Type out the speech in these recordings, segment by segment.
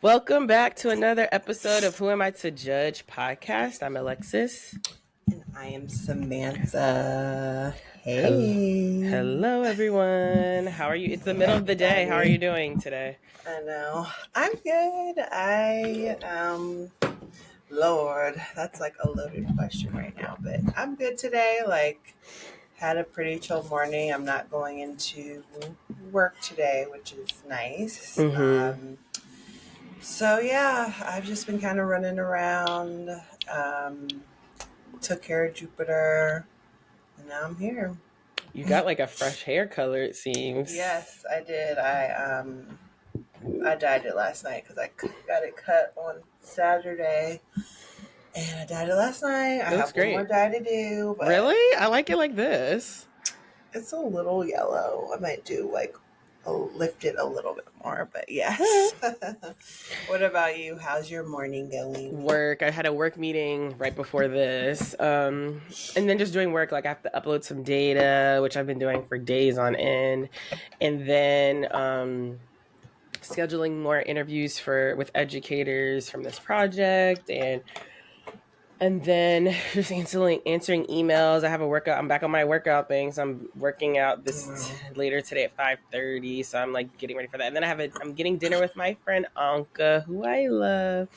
Welcome back to another episode of Who Am I to Judge podcast. I'm Alexis. And I am Samantha. Hello, Hey. hello everyone. How are you? It's the middle of the day. How are you doing today? I know. I'm good. Lord, that's like a loaded question right now, but I'm good today. Had a pretty chill morning. I'm not going into work today, which is nice. So yeah, I've just been kind of running around. Took care of Jupiter, and now I'm here. You got like a fresh hair color, it seems. Yes, I did. I dyed it last night because I got it cut on Saturday, and I dyed it last night. I have great. one more dye to do. But Really? I like it like this. it's a little yellow. I might do lift it a little bit more, but yes. What about you? How's your morning going? Work. I had a work meeting right before this. And then just doing work. Like I have to upload some data, which I've been doing for days on end. And then scheduling more interviews with educators from this project, and then just answering emails. I have a workout. I'm back on my workout thing, so I'm working out later today at 5:30. So I'm like getting ready for that. And then I'm getting dinner with my friend Anka, who I love.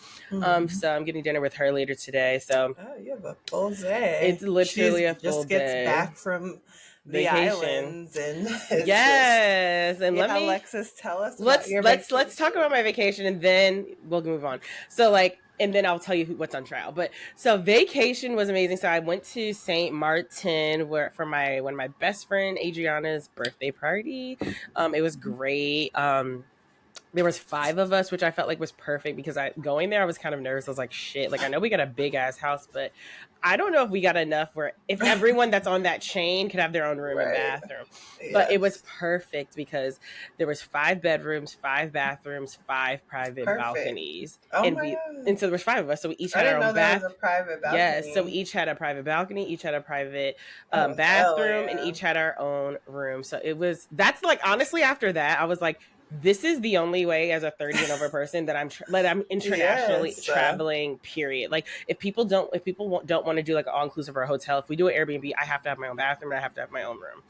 So I'm getting dinner with her later today. So you have a full day. It's literally a full day. Just gets back from the islands and yes. And let me, Alexis, tell us. Let's talk about my vacation, and then we'll move on. So and then I'll tell you what's on trial. But so vacation was amazing. So I went to St. Martin for one of my best friend Adriana's birthday party. It was great. There was 5 of us, which I felt like was perfect because going there, I was kind of nervous. I was like, shit, I know we got a big ass house, but I don't know if we got enough if everyone that's on that chain could have their own room and bathroom. Yes. But it was perfect because there was 5 bedrooms, 5 bathrooms, 5 private balconies. Oh and so there was 5 of us. So we each had our own bathroom. Private balcony. Yes. So we each had a private balcony, each had a private bathroom, and each had our own room. So that's honestly, after that, I was like, this is the only way as a 30 and over person that I'm internationally traveling, period. If people don't want to do an all-inclusive or a hotel, if we do an Airbnb, I have to have my own bathroom and I have to have my own room.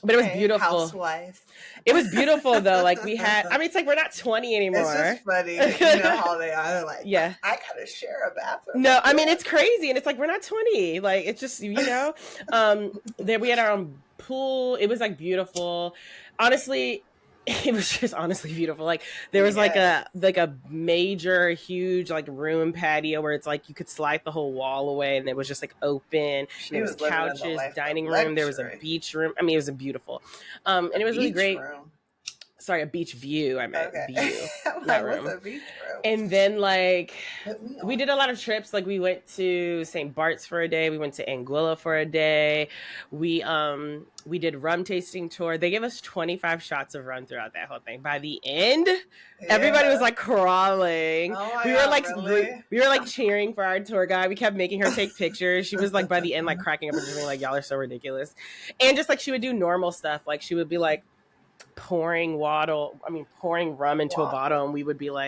But it was beautiful. Housewife. It was beautiful though. It's we're not 20 anymore. It's just funny. You know how they are. They're like, yeah, I gotta share a bathroom. No, it's crazy. And it's we're not 20. It's just, there we had our own pool. It was beautiful. Honestly, it was just honestly beautiful. There was a major, huge room patio where it's you could slide the whole wall away, and it was just open. There was couches, dining room. There was a beach room. It was beautiful, and it was really great. Sorry, a beach view. I meant view, not room. A beach room. And then we did a lot of trips. We went to St. Bart's for a day. We went to Anguilla for a day. We did rum tasting tour. They gave us 25 shots of rum throughout that whole thing. By the end, everybody was crawling. Oh we were we were cheering for our tour guide. We kept making her take pictures. She was by the end cracking up and just being y'all are so ridiculous. And just she would do normal stuff. She would be pouring rum into a bottle, and we would be ooh,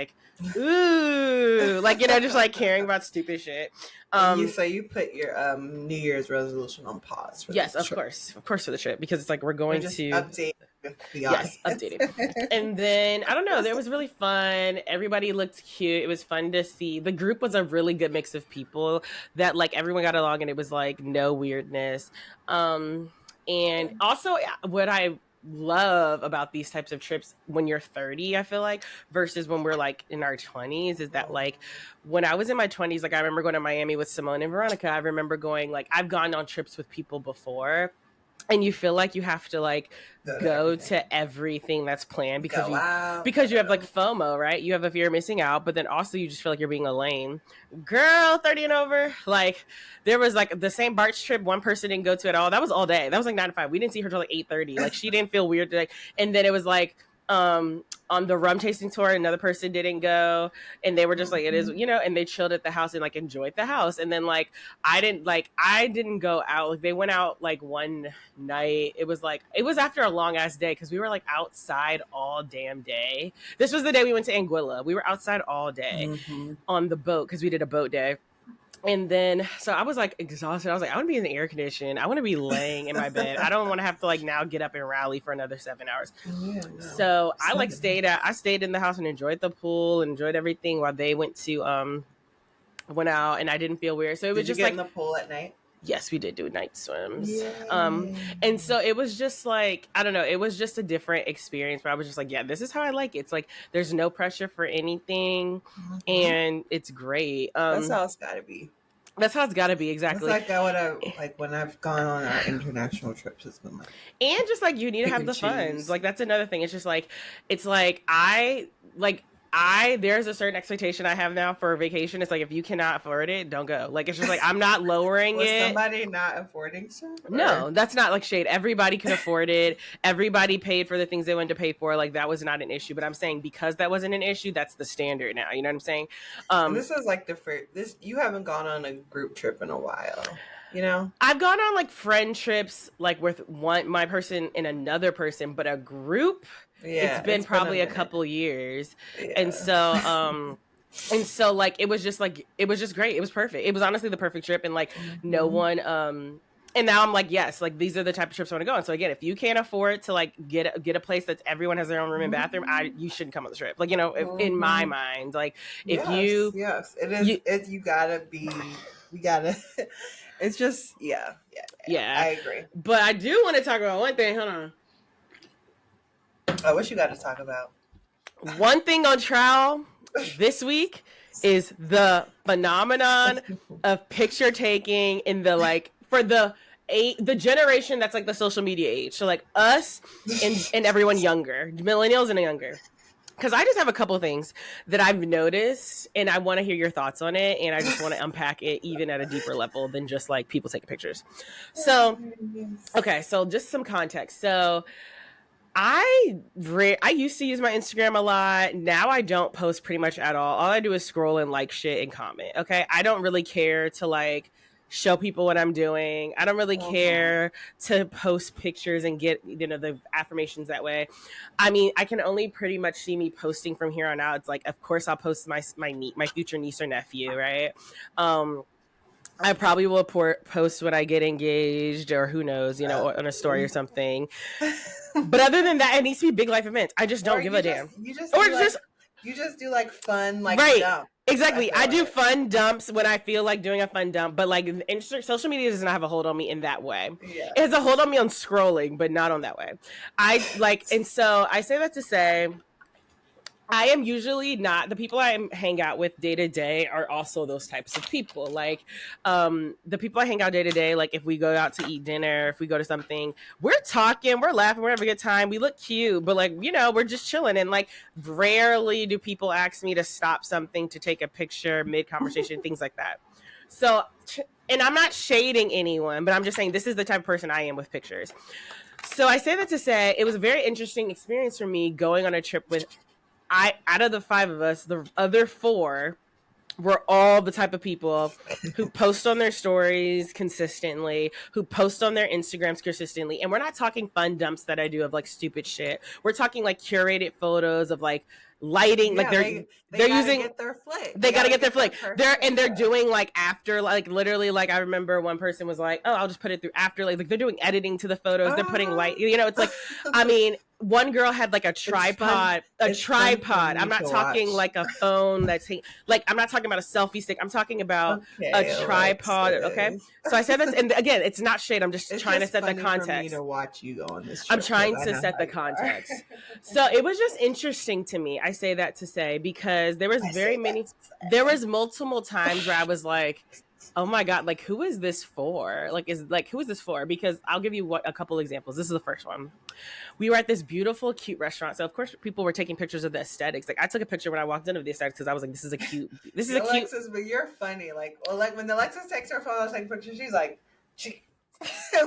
just caring about stupid shit. So you put your New Year's resolution on pause for yes, of course for the trip, because it's we're going to update. Yes, updated. And then I don't know, it was really fun. Everybody looked cute. It was fun to see. The group was a really good mix of people that everyone got along, and it was no weirdness. And also what I love about these types of trips when you're 30, I feel versus when we're in our 20s, is that when I was in my 20s, I remember going to Miami with Simone and Veronica. I remember going I've gone on trips with people before, and you feel you have to go to everything that's planned because you have FOMO, right? You have a fear of missing out, but then also you just feel you're being a lame girl. 30 and over, there was the St. Bart's trip, one person didn't go to at all. That was all day. That was 9 to 5. We didn't see her till 8:30. She didn't feel weird today. And then it was On the rum tasting tour, another person didn't go, and they were just like, it is, and they chilled at the house and like enjoyed the house. And then like I didn't go out. Like they went out like one night. It was after a long ass day because we were like outside all damn day. This was the day we went to Anguilla. We were outside all day on the boat because we did a boat day. And then, so I was like exhausted. I was like, I want to be in the air condition. I want to be laying in my bed. I don't want to have to like now get up and rally for another 7 hours. Yeah, no. So I stayed in the house and enjoyed the pool, and enjoyed everything while they went out, and I didn't feel weird. So it was just like in the pool at night. Yes, we did do night swims. And so it was just like, I don't know, it was just a different experience where I was just like, yeah, this is how I like it. It's like, there's no pressure for anything, and it's great. That's how it's gotta be. That's how it's gotta be, exactly. It's like when I've gone on our international trips, it's been like, and just like, you need to have the funds. Like, that's another thing. It's just like, there's a certain expectation I have now for a vacation. It's like, if you cannot afford it, don't go. Like, it's just like, I'm not lowering it. Somebody not affording stuff? No, that's not like shade. Everybody can afford it. Everybody paid for the things they wanted to pay for. Like, that was not an issue. But I'm saying, because that wasn't an issue, that's the standard now. You know what I'm saying? And this is like you haven't gone on a group trip in a while. You know, I've gone on like friend trips, like with my person and another person, but a group, it's been probably a couple years. Yeah. And so like, it was just great. It was perfect. It was honestly the perfect trip. And like, no one, and now I'm like, yes, like these are the type of trips I want to go on. So again, if you can't afford to like get a place that's everyone has their own room and bathroom, you shouldn't come on the trip. Like, in my mind, like if it is, you gotta, it's just, yeah, I agree. But I do want to talk about one thing. Hold on. Oh, what you got to talk about? One thing on trial this week is the phenomenon of picture taking in the like, for the generation that's like the social media age. So like us and everyone younger, millennials and younger. Because I just have a couple things that I've noticed, and I want to hear your thoughts on it, and I just want to unpack it even at a deeper level than just like people taking pictures. So, okay, so just some context. So I used to use my Instagram a lot. Now I don't post pretty much at all. All I do is scroll and like shit and comment. Okay, I don't really care to like show people what I'm doing. I don't really care to post pictures and get, the affirmations that way. I mean, I can only pretty much see me posting from here on out. It's like, of course I'll post my future niece or nephew, right? I probably will post when I get engaged, or who knows, on a story or something. But other than that, it needs to be big life events. I just don't give a damn. You just do like fun, like, right. Dump. Exactly. I do fun dumps when I feel like doing a fun dump, but like social media does not have a hold on me in that way. Yeah. It has a hold on me on scrolling, but not on that way. And so I say that to say, I am usually not, the people I hang out with day to day are also those types of people. Like, the people I hang out day to day, like if we go out to eat dinner, if we go to something, we're talking, we're laughing, we're having a good time, we look cute, but like, we're just chilling. And like, rarely do people ask me to stop something to take a picture mid-conversation, things like that. So, and I'm not shading anyone, but I'm just saying this is the type of person I am with pictures. So I say that to say, it was a very interesting experience for me going on a trip with, out of the 5 of us, the other 4 were all the type of people who post on their stories consistently, who post on their Instagrams consistently. And we're not talking fun dumps that I do of like stupid shit. We're talking like curated photos of like lighting. Yeah, like they're using get their flick. They gotta get their flick. They're doing like after, like literally, like I remember one person was like, oh, I'll just put it through after, like they're doing editing to the photos. They're putting light, it's like, I mean, one girl had like a tripod. I'm not talking like a phone that's like, I'm not talking about a selfie stick. I'm talking about a tripod. Okay. So I said that, and again, it's not shade. I'm just trying to set the context. For me to watch you go on this trip, I'm trying to set the context. So it was just interesting to me. I say that to say, because there was multiple times where I was like, oh my God, like who is this for? Who is this for? Because I'll give you a couple examples. This is the first one. We were at this beautiful, cute restaurant. So of course people were taking pictures of the aesthetics. Like I took a picture when I walked in of the aesthetics because I was like, this is a cute. Alexis, but you're funny. Like when Alexis takes her phone, I was taking pictures. She's like,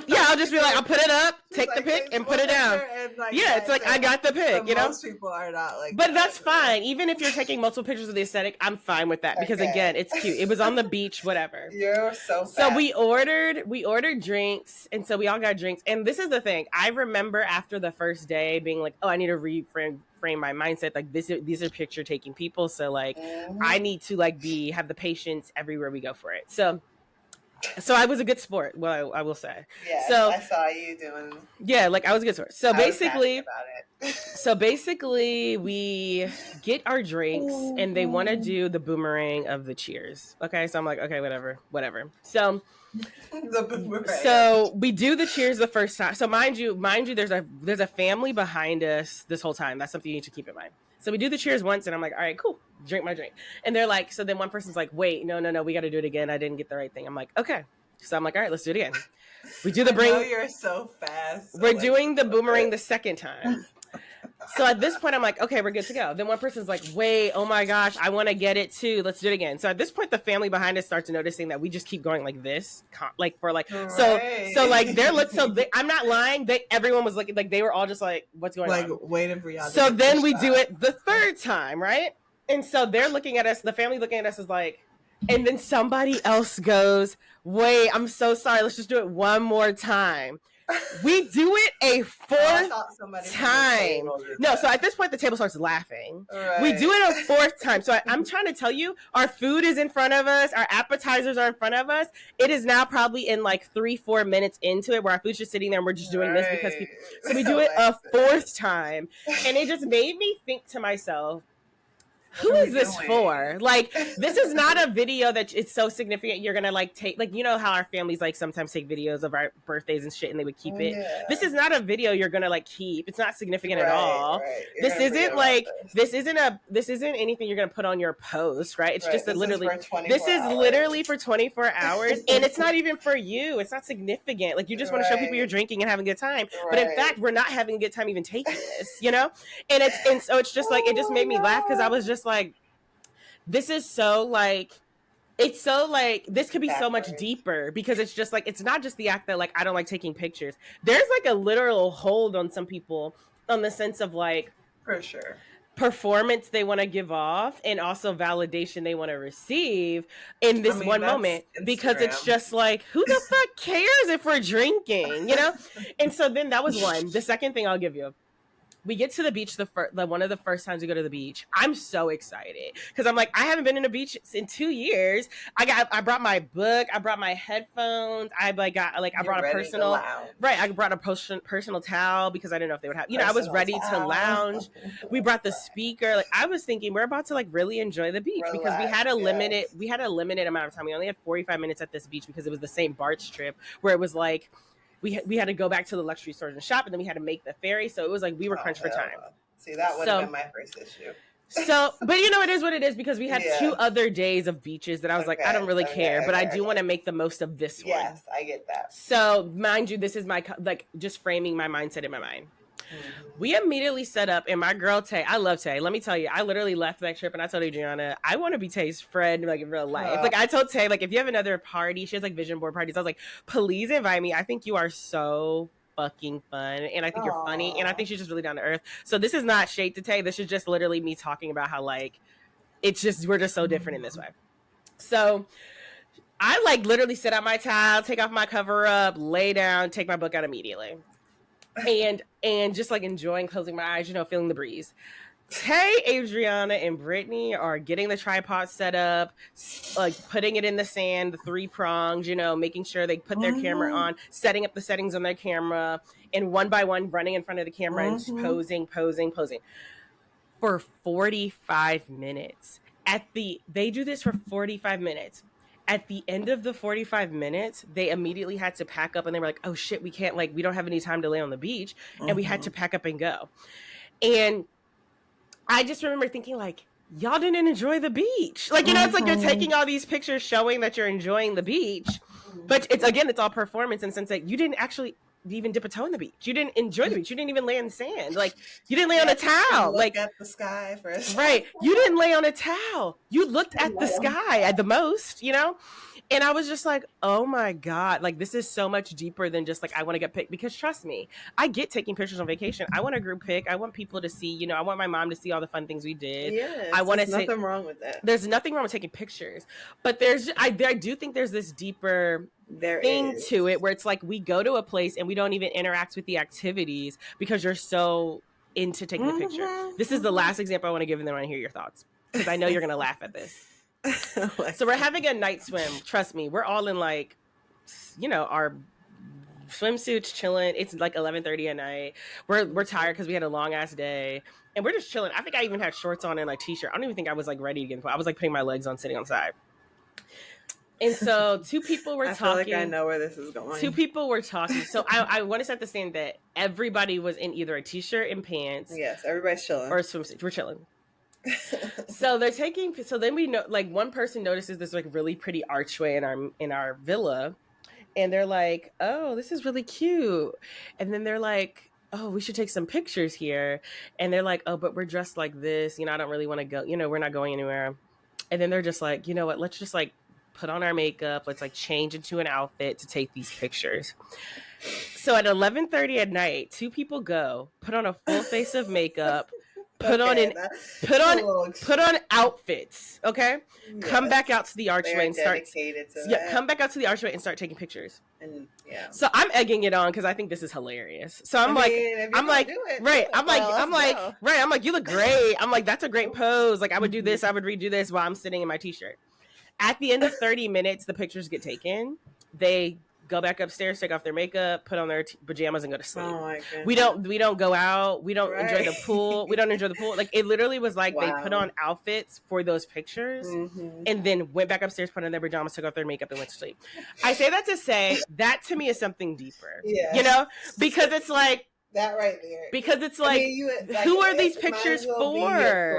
Yeah, I'll just be like, I'll put it up, take the pic, and put it down. And, like, yeah, it's like, I got the pic, you know? Most people are not like but that's fine. Even if you're taking multiple pictures of the aesthetic, I'm fine with that. Because again, it's cute. It was on the beach, whatever. You're so fast. So we ordered drinks, and so we all got drinks. And this is the thing. I remember after the first day being like, oh, I need to reframe my mindset. Like, these are picture taking people. So like, I need to like have the patience everywhere we go for it. So I was a good sport. Well, I will say. Yeah. So I saw you doing. Yeah, like I was a good sport. So basically, about it. We get our drinks, and they want to do the boomerang of the cheers. Okay, so I'm like, okay, whatever. So. The boomerang. So we do the cheers the first time. So mind you, there's a family behind us this whole time. That's something you need to keep in mind. So we do the cheers once, and I'm like, all right, cool, drink my drink. And they're like, so then one person's like, wait, no, we got to do it again. I didn't get the right thing. I'm like, okay. So I'm like, all right, let's do it again. We do the bring. I know you're so fast. We're doing the boomerang the second time. So at this point, I'm like, okay, we're good to go. Then one person's like, wait, oh my gosh, I want to get it too. Let's do it again. So at this point, the family behind us starts noticing that we just keep going like this, like for like, right. so like I'm not lying. Everyone was looking, like they were all just like, what's going on? Like waiting for y'all. So then we do it the third time, right? And so they're looking at us, the family looking at us is like, and then somebody else goes, wait, I'm so sorry. Let's just do it one more time. We do it a fourth time. No, so at this point, the table starts laughing. Right. We do it a fourth time. So I'm trying to tell you, our food is in front of us. Our appetizers are in front of us. It is now probably in like 3-4 minutes into it where our food's just sitting there and we're just doing this because people. So we do it a fourth time. And it just made me think to myself, who is this for? Like, this is not a video that it's so significant you're gonna like take, like, you know how our families like sometimes take videos of our birthdays and shit and they would keep it. Yeah. This is not a video you're gonna like keep. It's not significant at all. Right. This isn't anything you're gonna put on your post, right? It's just this is literally for 24 hours and it's not even for you. It's not significant. Like, you just want to show people you're drinking and having a good time. But in fact, we're not having a good time even taking this, you know? And so it's just like, it just made me laugh because I was just like, this is so like, it's so like, this could be so much deeper because it's just like, it's not just the act that like, I don't like taking pictures. There's like a literal hold on some people on the sense of like, for sure, performance they want to give off and also validation they want to receive in this one moment because it's just like, who the fuck cares if we're drinking, you know? And so then that was one. The second thing I'll give you. We get to the beach one of the first times we go to the beach. I'm so excited because I'm like, I haven't been in a beach in 2 years. I brought my book. I brought my headphones. I brought a personal I brought a personal towel because I didn't know if they would have. I was ready to lounge. We brought the speaker. Like, I was thinking we're about to like really enjoy the beach because we had a limited amount of time. We only had 45 minutes at this beach because it was the St. Bart's trip where it was like. We had to go back to the luxury stores and shop, and then we had to make the ferry. So it was like we were crunched for time. See, that would have been my first issue. So, but it is what it is because we had 2 other days of beaches that I was like, I don't really care, but I do want to make the most of this one. Yes, I get that. So, mind you, this is my, like, just framing my mindset in my mind. We immediately set up, and my girl Tay, I love Tay. Let me tell you, I literally left that trip and I told Adriana, I want to be Tay's friend, like in real life. Like, I told Tay, like, if you have another party, she has like vision board parties. I was like, please invite me. I think you are so fucking fun, and I think you're funny, and I think she's just really down to earth. So this is not shade to Tay. This is just literally me talking about how like it's just we're just so different in this way. So I like literally sit on my towel, take off my cover up, lay down, take my book out immediately. And just like enjoying closing my eyes, feeling the breeze. Tay, Adriana, and Brittany are getting the tripod set up, like putting it in the sand, the 3 prongs, making sure they put their camera on, setting up the settings on their camera, and one by one running in front of the camera and posing for 45 minutes. They do this for 45 minutes. At the end of the 45 minutes, they immediately had to pack up and they were like, oh shit, we can't, we don't have any time to lay on the beach. And we had to pack up and go. And I just remember thinking like, y'all didn't enjoy the beach. Like, it's like you're taking all these pictures showing that you're enjoying the beach. But it's all performance in the sense that you didn't actually even dip a toe in the beach. You didn't enjoy the beach. You didn't even lay in the sand. Like, you didn't lay on a Just to towel. look Like, at the sky for a right. second. You didn't lay on a towel. You looked at the sky at the most, you know? And I was just like, oh my God, like this is so much deeper than just like, I want to get picked. Because trust me, I get taking pictures on vacation. I want a group pic. I want people to see, you know, I want my mom to see all the fun things we did. I Yes, want to there's say, nothing wrong with that. there's nothing wrong with taking pictures. But I do think there's this deeper There thing is. to it where it's like we go to a place and we don't even interact with the activities because you're so into taking the picture. This is the last example I want to give, and then I want to hear your thoughts because I know you're going to laugh at this. So we're having a night swim. Trust me, we're all in like, you know, our swimsuits, chilling. It's like 11:30 at night. We're tired because we had a long ass day, and we're just chilling. I think I even had shorts on and like t-shirt. I don't even think I was like ready to get in the pool. I was like putting my legs on, sitting on the side. And so two people were talking. I feel like I know where this is going. Two people were talking. So I want to set the scene that everybody was in either a t-shirt and pants. Yes, everybody's chilling. Or a swimsuit. We're chilling. So then we know, like, one person notices this like really pretty archway in our villa, and they're like, oh, this is really cute. And then they're like, oh, we should take some pictures here. And they're like, oh, but we're dressed like this, you know, I don't really want to go, you know, we're not going anywhere. And then they're just like, you know what, let's just like put on our makeup, let's like change into an outfit to take these pictures. So at 11:30 at night, two people go, put on a full face of makeup, put on outfits, okay? Yes. Come back out to the archway and start come back out to the archway and start taking pictures. And so I'm egging it on because I think this is hilarious. So I'm like, you look great. I'm like, that's a great pose. Like, I would do this, I would redo this while I'm sitting in my t-shirt. At the end of 30 minutes, the pictures get taken. They go back upstairs, take off their makeup, put on their pajamas, and go to sleep. Oh my goodness. We don't go out. We don't enjoy the pool. We don't enjoy the pool. Like, it literally was like they put on outfits for those pictures and then went back upstairs, put on their pajamas, took off their makeup, and went to sleep. I say that to say that to me is something deeper. Yeah. You know? Because it's like, that right there. Because it's like, who are these pictures for?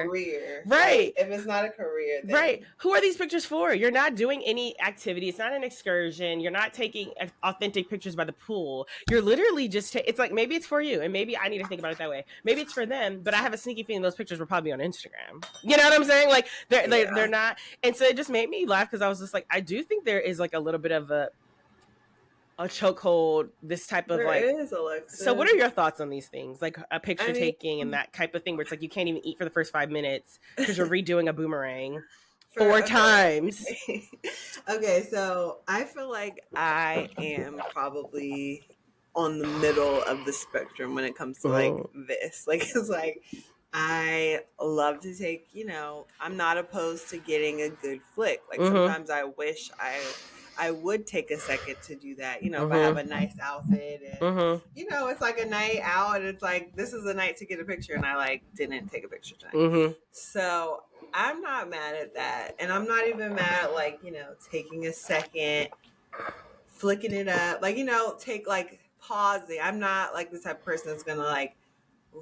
Career. Right. Like, if it's not a career, then... right. Who are these pictures for? You're not doing any activity. It's not an excursion. You're not taking authentic pictures by the pool. You're literally just, it's like, maybe it's for you. And maybe I need to think about it that way. Maybe it's for them, but I have a sneaky feeling those pictures were probably on Instagram. You know what I'm saying? Like, they're not. And so it just made me laugh because I was just like, I do think there is like a little bit of a chokehold, this type of there like is, Alexis. So what are your thoughts on these things, like a picture taking and that type of thing where it's like you can't even eat for the first 5 minutes because you're redoing a boomerang four times? Okay, so I feel like I am probably on the middle of the spectrum when it comes to like this. Like, it's like I love to take, you know, I'm not opposed to getting a good flick. Like sometimes I wish I would take a second to do that, you know, if I have a nice outfit and, you know, it's like a night out and it's like, this is a night to get a picture and I like didn't take a picture tonight. So I'm not mad at that. And I'm not even mad at like, you know, taking a second, flicking it up, like, you know, take like pausing. I'm not like the type of person that's going to like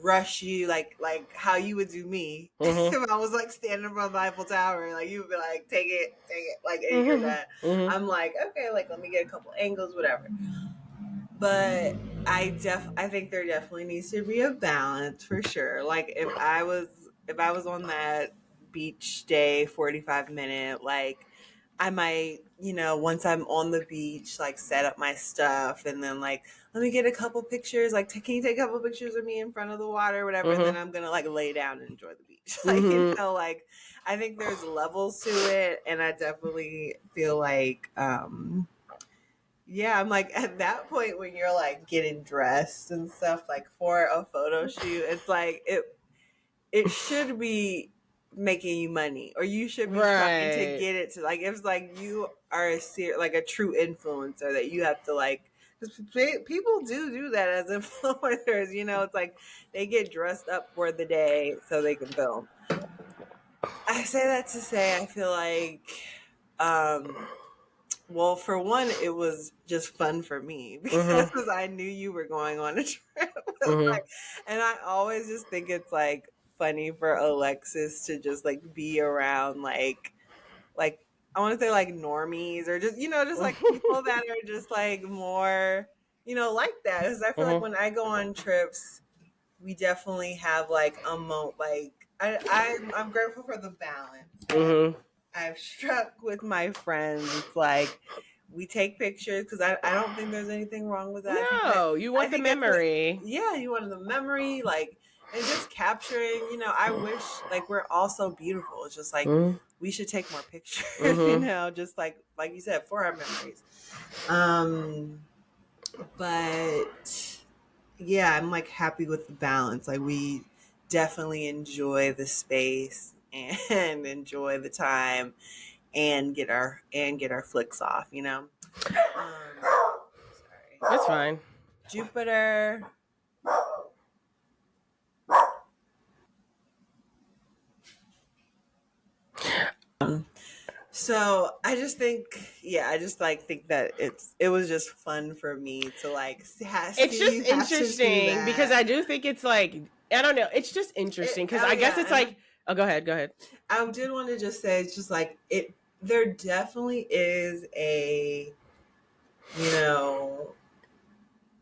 rush you like how you would do me if I was like standing from the Eiffel Tower. Like, you would be like, take it, like, and you're that. I'm like, okay, like, let me get a couple angles, whatever. But I think there definitely needs to be a balance for sure. Like, if I was on that beach day 45-minute, like, I might, you know, once I'm on the beach, like, set up my stuff and then, like, let me get a couple pictures. Like, can you take a couple pictures of me in front of the water or whatever? And then I'm going to, like, lay down and enjoy the beach. Like, you know, like, I think there's levels to it. And I definitely feel like, yeah, I'm like, at that point when you're, like, getting dressed and stuff, like, for a photo shoot, it's like, it should be making you money, or you should be trying to get it to, like, if like you are like a true influencer that you have to like, because people do that as influencers, you know, it's like they get dressed up for the day so they can film. I say that to say I feel like well, for one, it was just fun for me because I knew you were going on a trip. Like, and I always just think it's like funny for Alexis to just like be around like I want to say like normies, or just, you know, just like people that are just like more, like that. Because I feel like when I go on trips, we definitely have like I'm grateful for the balance. I've struck with my friends. It's like we take pictures because I don't think there's anything wrong with that. No, you want the memory. You want the memory, like, and just capturing. I wish like we're all so beautiful. It's just like we should take more pictures. Just like you said, for our memories. But yeah, I'm like happy with the balance. Like we definitely enjoy the space and enjoy the time and get our flicks off, Sorry. That's fine. Jupiter. So I just think, think that it was just fun for me to like. It's just interesting because I do think it's like, I don't know. It's just interesting because I guess it's like, go ahead. I did want to just say it's just like it. There definitely is a,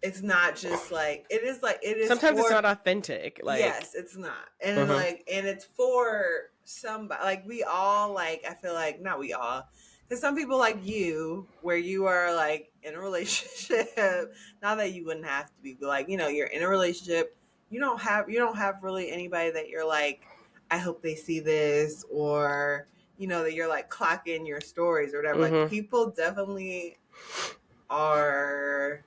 it's not just like it is like it is. Sometimes it's not authentic. Like yes, it's not, and and it's for somebody. Like we all like. I feel like not we all. Because some people like you, where you are like in a relationship, not that you wouldn't have to be, but like, you're in a relationship. You don't have really anybody that you're like, I hope they see this, or, that you're like clocking your stories or whatever. Like people definitely are,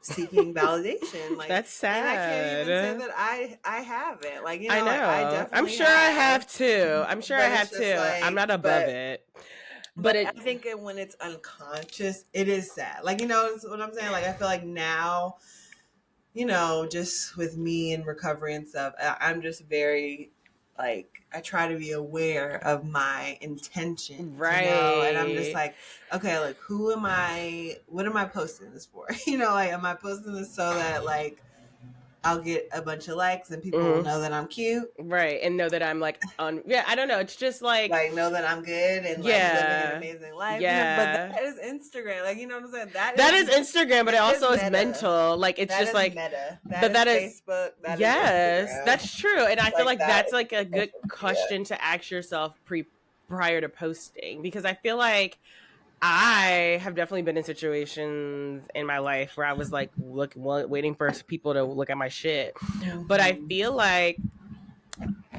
seeking validation. Like that's sad. And I can't even say that I have it. Like, I know. I definitely I'm sure I have too. Like, I'm not above it. But I think when it's unconscious, it is sad. Like, what I'm saying? Like, I feel like now, just with me and recovery and stuff, I'm just very, like, I try to be aware of my intention. Right. And I'm just like, okay, like, what am I posting this for? Like, am I posting this so that, like, I'll get a bunch of likes and people will know that I'm cute. Right. And know that I'm like I don't know. It's just like know that I'm good and like living an amazing life. Yeah. But that is Instagram. Like, you know what I'm saying? That is Instagram, but it also is mental. Like it's just like meta. That is Facebook. That yes, is that's true. And I feel like that's like a good question to ask yourself prior to posting, because I feel like I have definitely been in situations in my life where I was like waiting for people to look at my shit. But I feel like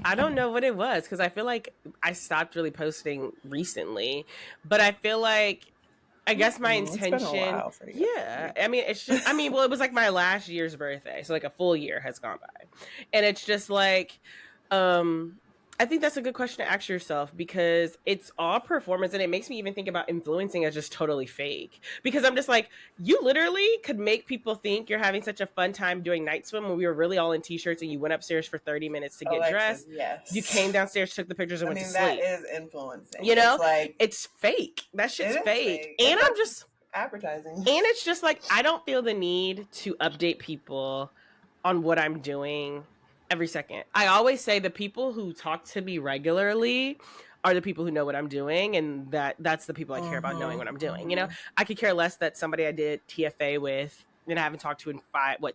I don't know what it was, because I feel like I stopped really posting recently. But I feel like I guess my intention, it's been a while for you. I mean, it's just, well, it was like my last year's birthday, so like a full year has gone by, and it's just like, I think that's a good question to ask yourself, because it's all performance, and it makes me even think about influencing as just totally fake, because I'm just like, you literally could make people think you're having such a fun time doing night swim when we were really all in t-shirts and you went upstairs for 30 minutes to get dressed. Yes. You came downstairs, took the pictures, and went to sleep. That is influencing. It's fake. That shit's fake. And I'm just advertising. And it's just like, I don't feel the need to update people on what I'm doing every second. I always say the people who talk to me regularly are the people who know what I'm doing, and that's the people I care about knowing what I'm doing. I could care less that somebody I did TFA with and I haven't talked to in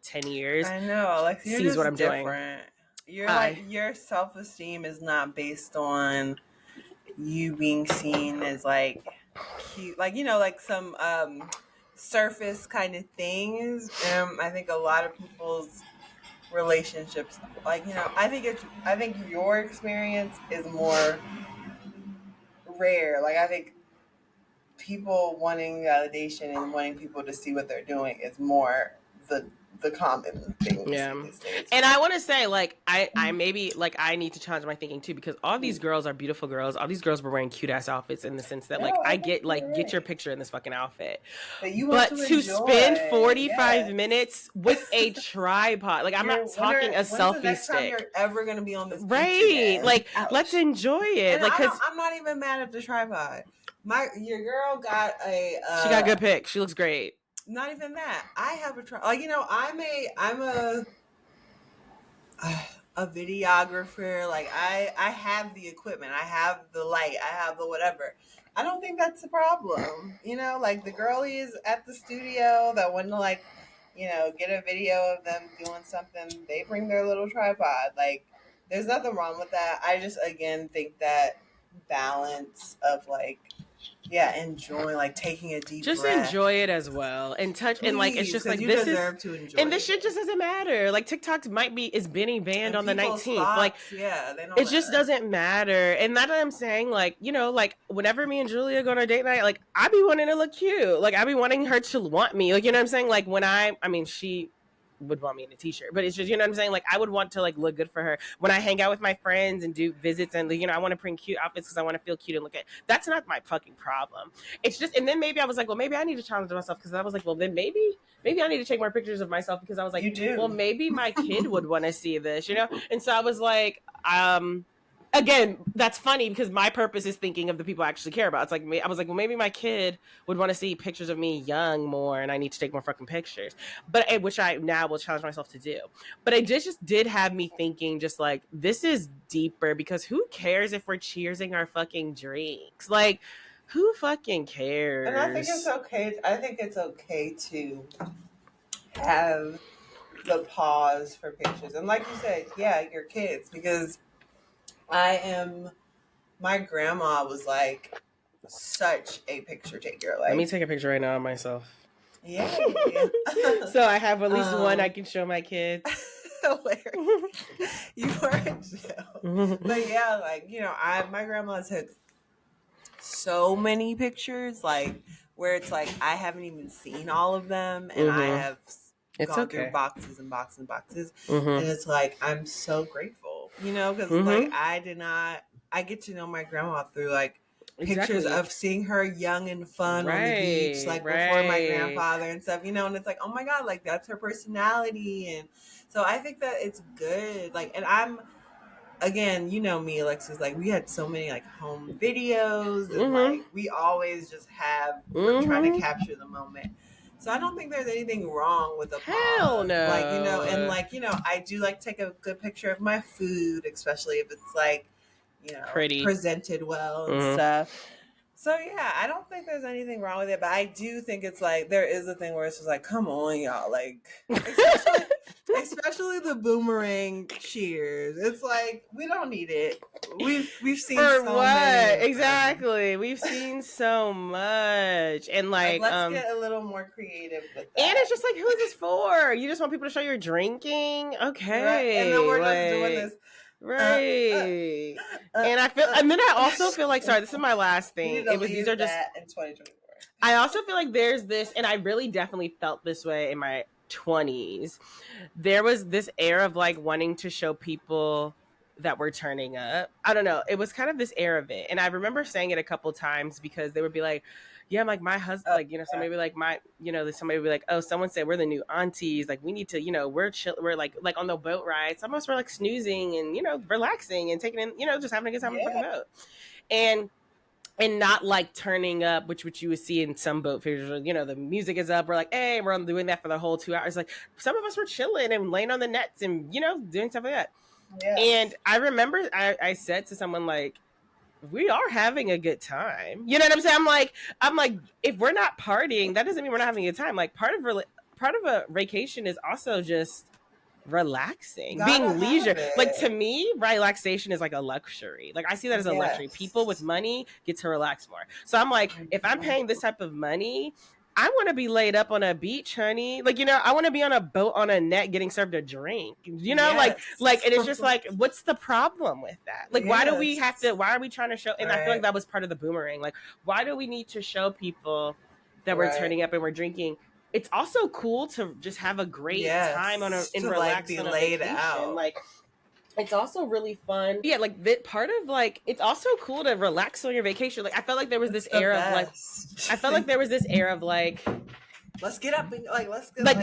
10 years. I know, like, sees what I'm doing. You're like, your self-esteem is not based on you being seen as like cute, like, like some surface kind of things. I think a lot of people's relationships, like, I think your experience is more rare. Like, I think people wanting validation and wanting people to see what they're doing is more the common thing. Yeah. And I want to say, like, I maybe, like, I need to challenge my thinking too, because all these girls are beautiful girls. All these girls were wearing cute ass outfits, in the sense that, like, I get, like, get your picture in this fucking outfit. But to spend 45 minutes with a tripod, like, I'm not talking a selfie stick. Time you're ever going to be on this right. Like, let's enjoy it. And like, I'm not even mad at the tripod. Your girl got she got a good pic. She looks great. Not even that. I have a like, I'm a videographer. Like, I have the equipment. I have the light. I have the whatever. I don't think that's the problem. You know, like the girlies at the studio that want to like, you know, get a video of them doing something, they bring their little tripod. Like, there's nothing wrong with that. I just again think that balance of like, yeah, enjoying, like taking a deep just breath. enjoy it as well and touch. Please, and like it's just like you this deserve is to enjoy and this it. shit just doesn't matter. Like TikTok might be is being banned And on the people's 19th. thoughts, Like yeah, they don't it just matter. doesn't matter. And that I'm saying, like, you know, like whenever me and Julia go on a date night, like I be wanting to look cute. Like I be wanting her to want me. Like, you know what I'm saying? Like when I mean she would want me in a t-shirt, but it's just, you know what I'm saying? Like I would want to like look good for her when I hang out with my friends and do visits, and you know, I want to bring cute outfits because I want to feel cute and look at. That's not my fucking problem. It's just, and then maybe I was like, well, maybe I need to challenge myself, because I was like, well, then maybe I need to take more pictures of myself, because I was like, You do. well, maybe my kid would want to see this, you know? And so I was like, again, that's funny because my purpose is thinking of the people I actually care about. It's like I was like, well, maybe my kid would want to see pictures of me young more, and I need to take more fucking pictures. But which I now will challenge myself to do. But it just did have me thinking, just like, this is deeper, because who cares if we're cheersing our fucking drinks? Like, who fucking cares? And I think it's okay. I think it's okay to have the pause for pictures. And like you said, yeah, your kids, because my grandma was like such a picture taker. Like, let me take a picture right now of myself. Yeah. So I have at least one I can show my kids. Hilarious. You are a joke. But yeah, like, you know, my grandma took so many pictures, like where it's like I haven't even seen all of them, and I have gone through boxes and boxes and boxes, and it's like I'm so grateful, you know, because like I get to know my grandma through like pictures of seeing her young and fun on the beach, like before my grandfather and stuff, you know, and it's like, oh my God, like that's her personality. And so I think that it's good. Like, and again, you know me, Alexis, like we had so many like home videos, and like we always just we're trying to capture the moment. So I don't think there's anything wrong with a hell pause. no. Like, you know, and like, you know, I do like take a good picture of my food, especially if it's like, you know, pretty presented well and stuff. So yeah, I don't think there's anything wrong with it, but I do think it's like there is a thing where it's just like, come on, y'all, like especially the boomerang cheers. It's like we don't need it. We've seen for so what many exactly. We've seen so much, and like let's get a little more creative with that. And it's just like, who is this for? You just want people to show you're drinking, okay? Right. And then we're just doing this. Right. And I feel, and then I also feel like, sorry, this is my last thing. These are just in 2024. I also feel like there's this, and I really definitely felt this way in my 20s. There was this air of like wanting to show people that we're turning up. I don't know. It was kind of this air of it. And I remember saying it a couple times because they would be like, yeah, I'm like my husband, like, you know, somebody would be like somebody would be like, oh, someone said we're the new aunties. Like we need to, you know, we're like on the boat ride. Some of us were like snoozing and, you know, relaxing and taking in, you know, just having a good time on the fucking boat. And not like turning up, which you would see in some boat pictures, you know, the music is up. We're like, hey, we're doing that for the whole 2 hours. Like some of us were chilling and laying on the nets and, you know, doing stuff like that. Yeah. And I remember I said to someone like, we are having a good time. You know what I'm saying? I'm like, if we're not partying, that doesn't mean we're not having a good time. Like part of a vacation is also just relaxing, being leisure. Like to me, relaxation is like a luxury. Like I see that as a luxury. People with money get to relax more. So I'm like, if I'm paying this type of money, I want to be laid up on a beach, honey. Like, you know, I want to be on a boat on a net getting served a drink, you know, like, and it's just like, what's the problem with that? Like, why are we trying to show? And I feel like that was part of the boomerang. Like, why do we need to show people that we're turning up and we're drinking? It's also cool to just have a great time and relax, be laid out. Like, it's also really fun. Yeah, like that part of like, it's also cool to relax on your vacation. Like I felt like there was this air of like, let's get up and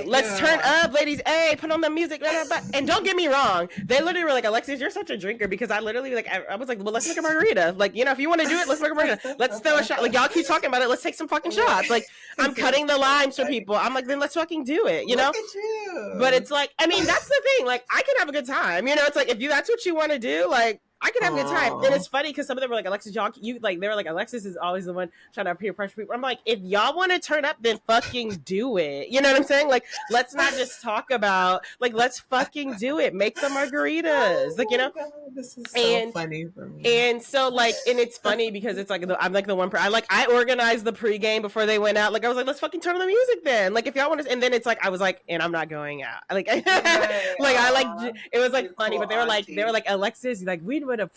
let's turn up, ladies. Hey, put on the music. Blah, blah, blah. And don't get me wrong, they literally were like, Alexis, you're such a drinker, because I literally like I was like, well, let's make a margarita. Like, you know, if you want to do it, let's make a margarita. Let's throw a shot. Like y'all keep talking about it. Let's take some fucking shots. Like I'm cutting the limes for people. I'm like, then let's fucking do it. You know. Look at you. But it's like, I mean, that's the thing. Like I can have a good time. You know, it's like if that's what you want to do, like I could have a good time. Aw. And it's funny because some of them were like, Alexis, y'all, you like, they were like, Alexis is always the one trying to peer pressure people. I'm like, if y'all want to turn up, then fucking do it. You know what I'm saying? Like, let's not just talk about, like, let's fucking do it. Make the margaritas. Like, you know? God, this is so funny for me. And so, like, and it's funny because it's like, I'm like the one person, I organized the pregame before they went out. Like, I was like, let's fucking turn on the music then. Like, if y'all want to, and then it's like, I was like, and I'm not going out. Like, right. Like, I like, it was like funny, cool, but they were like, Alexis, like, we wouldn't have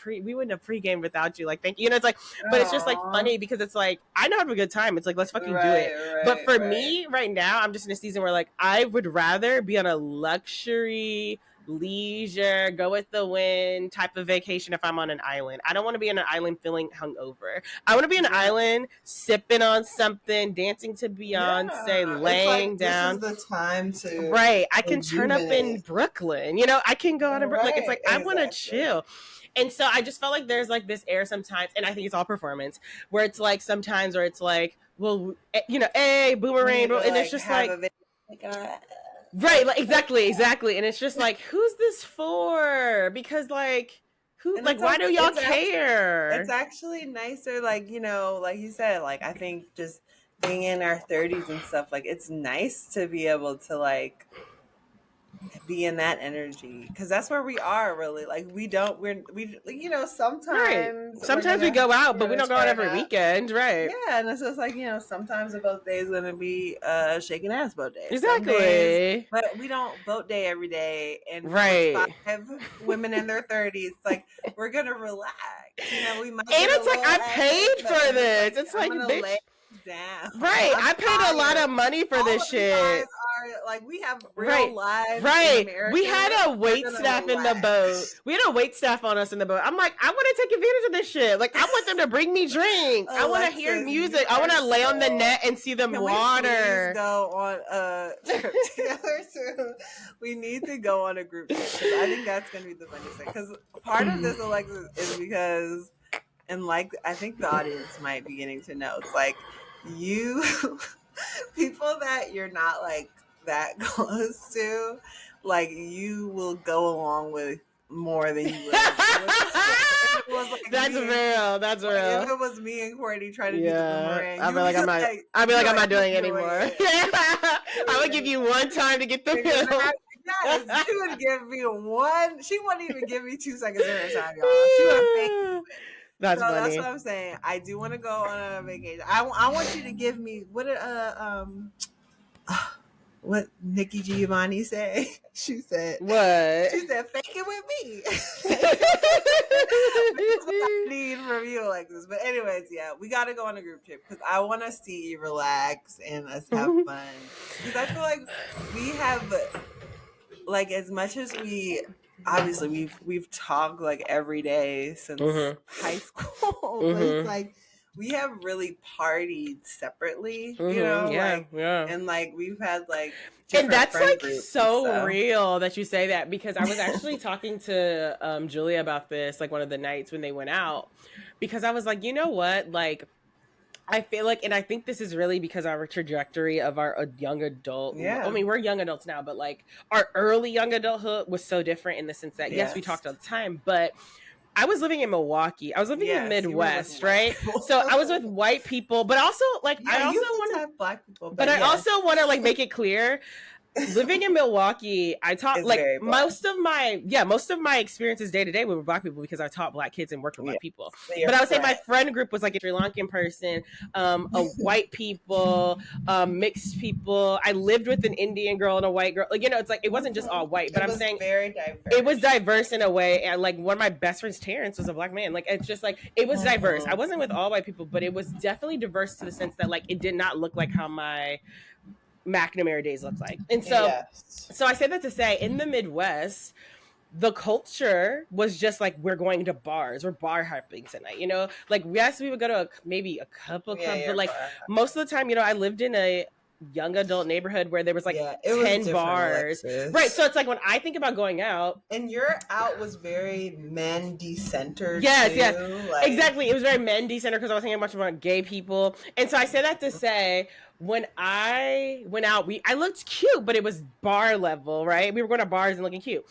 pregame without you. Like, thank you. You know, it's like, but it's just like funny because it's like, I know how to have a good time. It's like, let's fucking do it. But for me right now, I'm just in a season where like, I would rather be on a luxury, leisure, go with the wind type of vacation if I'm on an island. I don't want to be on an island feeling hungover. I want to be on an island sipping on something, dancing to Beyonce, laying like, down. This is the time to I can turn up in Brooklyn. You know, I can go out in Brooklyn. Like, it's like I want to chill. And so I just felt like there's like this air sometimes, and I think it's all performance, where it's like sometimes where it's like, well, you know, hey, boomerang, and it's just like right, like exactly, and it's just like, who's this for? Because like, who, like, why do y'all care? It's actually nicer, like, you know, like you said, like, I think just being in our 30s and stuff, like, it's nice to be able to like be in that energy, because that's where we are really. Like, we you know, sometimes we go out, but we don't go out every weekend, right? Yeah, and it's just like, you know, sometimes a boat day is gonna be shaking ass boat day, exactly, but we don't boat day every day. And right, 5 women in their 30s, like, we're gonna relax, you know. We might, and it's like, I paid for this. It's like, bitch, down. Right, I paid a lot of money for this shit. Are, like, we have real lives. Right. We had a wait staff in the boat. We had a wait staff on us in the boat. I'm like, I want to take advantage of this shit. Like, I want them to bring me drinks. I want to hear music. I want to lay on the net and see them water. We go on a trip together soon. We need to go on a group trip, because I think that's going to be the funniest thing. Because part of this, Alexis, is because, and like, I think the audience might be getting to know, it's like, you people that you're not like that close to, like, you will go along with more than you would. That's real. That's real. If it was me and Courtney trying to do the boomerang, I'd be like, I'm not doing it anymore. I would give you one time to get the pill. Yes, she would give me one. She wouldn't even give me 2 seconds of her time, y'all. She would fake it. That's funny. That's what I'm saying. I do want to go on a vacation. I want you to give me what Nikki Giovanni say. She said, what? She said, fake it with me. That's what I need from you, Alexis. But anyways, yeah, we got to go on a group trip, because I want to see you relax and us have fun. Because I feel like we have, like, as much as we, obviously we've talked like every day since high school. But it's like, we have really partied separately, you know, and like we've had like, and that's like so real that you say that, because I was actually talking to Julia about this, like one of the nights when they went out, because I was like, you know what, like, I feel like, and I think this is really because our trajectory of our young adult. Yeah. I mean, we're young adults now, but like our early young adulthood was so different in the sense that, yes, we talked all the time, but I was living in Milwaukee. I was living in the Midwest, right? So I was with white people, but also like, I also want to have black people, but I also want to like make it clear, living in Milwaukee, I taught like most of my experiences day to day with black people, because I taught black kids and worked with black people. But I would say my friend group was like a Sri Lankan person, a white people, mixed people. I lived with an Indian girl and a white girl. Like, you know, it's like, it wasn't just all white, but I'm saying very diverse. It was diverse in a way. And like one of my best friends, Terrence, was a black man. Like, it's just like, it was diverse. I wasn't with all white people, but it was definitely diverse to the sense that like, it did not look like how my McNamara days looked like. And so, so I say that to say, in the Midwest, the culture was just like, we're going to bars, we're bar hopping tonight, you know, like, yes, we would go to maybe a couple clubs, but like most of the time, you know, I lived in a young adult neighborhood where there was like 10 bars. Alexis. Right. So it's like, when I think about going out, and your out was very men decentered. Yes, too. Yes. Like, exactly. It was very men decentered, because I was thinking much about gay people. And so I say that to say, when I went out, I looked cute, but it was bar level, right? We were going to bars and looking cute.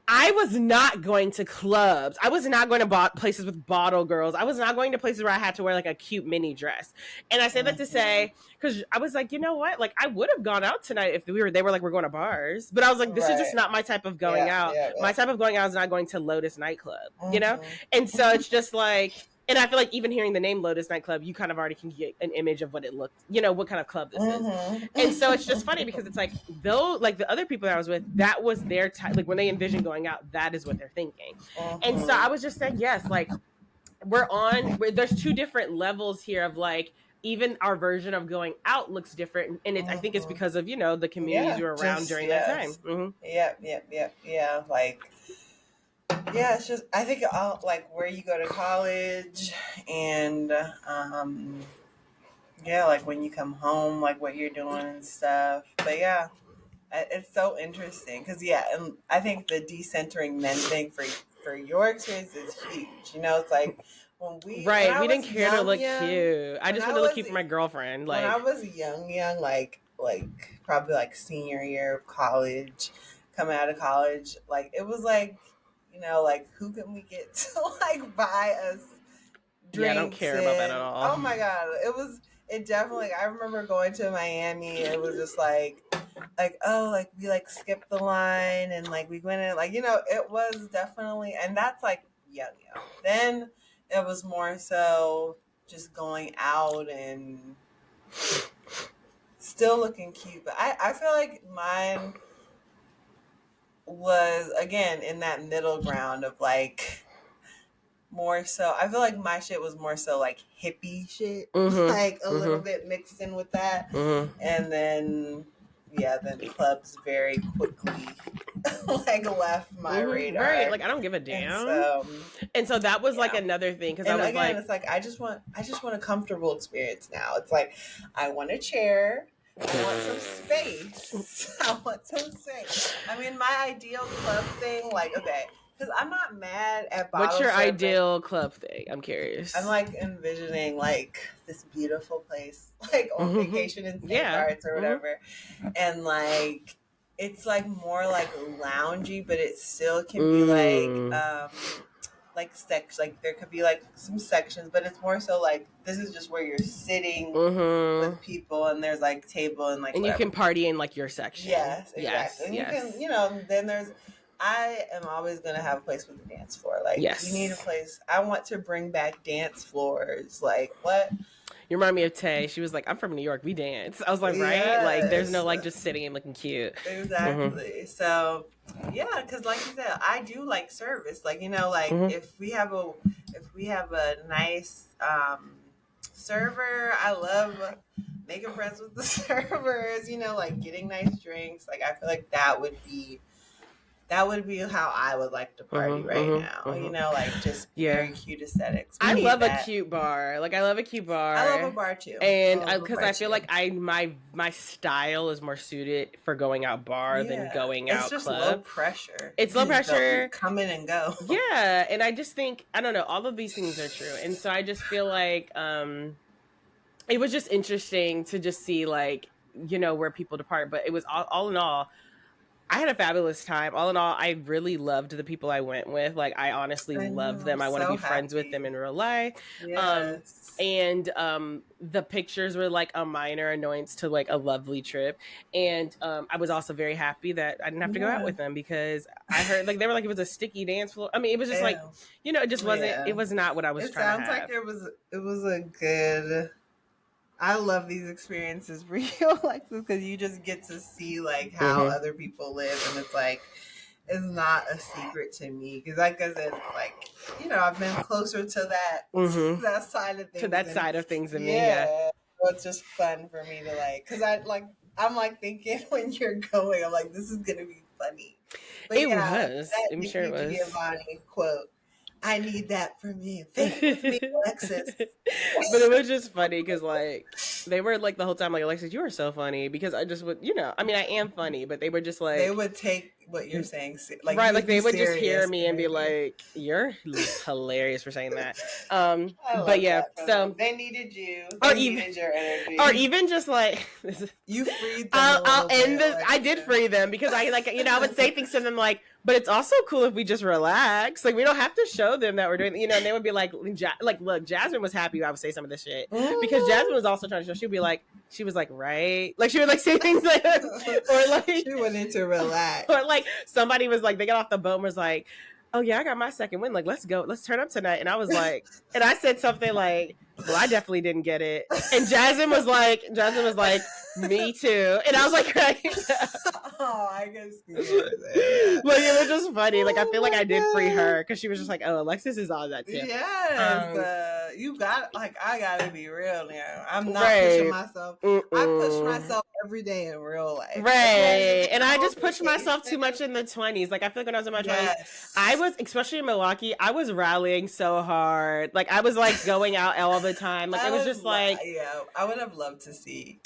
I was not going to clubs. I was not going to places with bottle girls. I was not going to places where I had to wear like a cute mini dress. And I say that to say, because I was like, you know what? Like, I would have gone out tonight if they were like, we're going to bars. But I was like, this is just not my type of going out. My type of going out is not going to Lotus nightclub, you know? And so it's just like, and I feel like even hearing the name Lotus nightclub, you kind of already can get an image of what it looked, you know, what kind of club this is. And so it's just funny because it's like, though, like the other people that I was with, that was their type. Like when they envision going out, that is what they're thinking. And so I was just saying, yes, like there's two different levels here of like, even our version of going out looks different. And I think it's because of, you know, the communities you were around during that time. Yeah. Like, yeah, it's just, I think like where you go to college and, yeah, like when you come home, like what you're doing and stuff. But yeah, it's so interesting because, yeah, and I think the decentering men thing for your experience is huge. You know, it's like we didn't care to look cute. I just wanted to look cute for my girlfriend. Like when I was young, like probably like senior year of college, coming out of college, like it was like, you know, like who can we get to like buy us drinks? Yeah, I don't care about that at all. Oh my God. It definitely, I remember going to Miami. It was just like, oh, like we like skipped the line and like we went in, like, you know, it was definitely, and that's like young. Then it was more so just going out and still looking cute. But I feel like mine was, again, in that middle ground of like more so, I feel like my shit was more so like hippie shit, like a little bit mixed in with that. And then clubs very quickly like left my radar. Right, like I don't give a damn. And so that was like another thing because I was again, it's like I just want a comfortable experience now. It's like I want a chair. I want some space. I mean, my ideal club thing, like, okay, because I'm not mad at bottle What's your serving. ideal club thing? I'm curious. I'm like envisioning like this beautiful place, like on vacation in St. Bart's or whatever, and like it's like more like loungy, but it still can be like there could be like some sections, but it's more so like this is just where you're sitting with people and there's like table and like and whatever. You can party in like your section. Yes, exactly. And you can, you know, then I am always going to have a place with a dance floor. Like, you need a place. I want to bring back dance floors. Like, what? You remind me of Tay. She was like, I'm from New York. We dance. I was like, right? Like, there's no, like, just sitting and looking cute. Exactly. So, yeah, because like you said, I do like service. Like, you know, like, if we have a nice server, I love making friends with the servers, you know, like, getting nice drinks. Like, I feel like that would be how I would like to party right now. You know, like just very cute aesthetics. I love a cute bar. Like I love a cute bar. I love a bar too. And because I feel like my style is more suited for going out bar than going out club. It's just low pressure. It's low pressure. Come in and go. Yeah. And I just think, I don't know, all of these things are true. And so I just feel like it was just interesting to just see like, you know, where people depart. But it was all in all, I had a fabulous time. All in all, I really loved the people I went with. Like, I honestly love them. I want to be friends with them in real life. Yes. And the pictures were like a minor annoyance to like a lovely trip. And I was also very happy that I didn't have to go out with them because I heard like they were like it was a sticky dance floor. I mean, it was just like, you know, it just wasn't. It was not what I was trying to have. It sounds like it was a good. I love these experiences for you like this because you just get to see like how other people live, and it's like it's not a secret to me because like I said, like, you know, I've been closer to that that side of things. To that side of things than me. Yeah. So it's just fun for me to like because I'm like thinking when you're going, I'm like this is gonna be funny. But it was. I'm sure it was. Giovanni quote. I need that from you. Think with me, Alexis. But it was just funny because, like, they were, like, the whole time, like, Alexis, you are so funny. Because I just would, you know, I mean, I am funny, but they were just like. They would take what you're saying. Like, right, you like would be they would just hear serious me and be interview. like, "You're hilarious for saying that." I But love yeah, that for them. so They needed you. or They even needed your energy. or even just like You freed them a I'll little end bit. this. I did free them because I I would say things to them like, but it's also cool if we just relax. Like we don't have to show them that we're doing, and they would be like, look, Jasmine was happy I would say some of this shit because Jasmine was also trying to show. She'd be like, she was like, right, like she would like say things like, or like she wanted to relax, or like somebody was like, they got off the boat and was like, oh yeah, I got my second win. Like let's go, let's turn up tonight. And I was like, and I said something like, well, I definitely didn't get it. And Jasmine was like, me too. And I was like, right. Oh, I guess. Like it was just funny. Like I feel like I did free her because she was just like, oh, Alexis is on that tip. Yes, you got like I gotta be real now. I'm not pushing myself. I push myself every day in real life. Right. And I just pushed myself too much in the 20s. Like I feel like when I was in my 20s, I was, especially in Milwaukee, I was rallying so hard. Like I was like going out all the time. Like it was just like, yeah, I would have loved to see.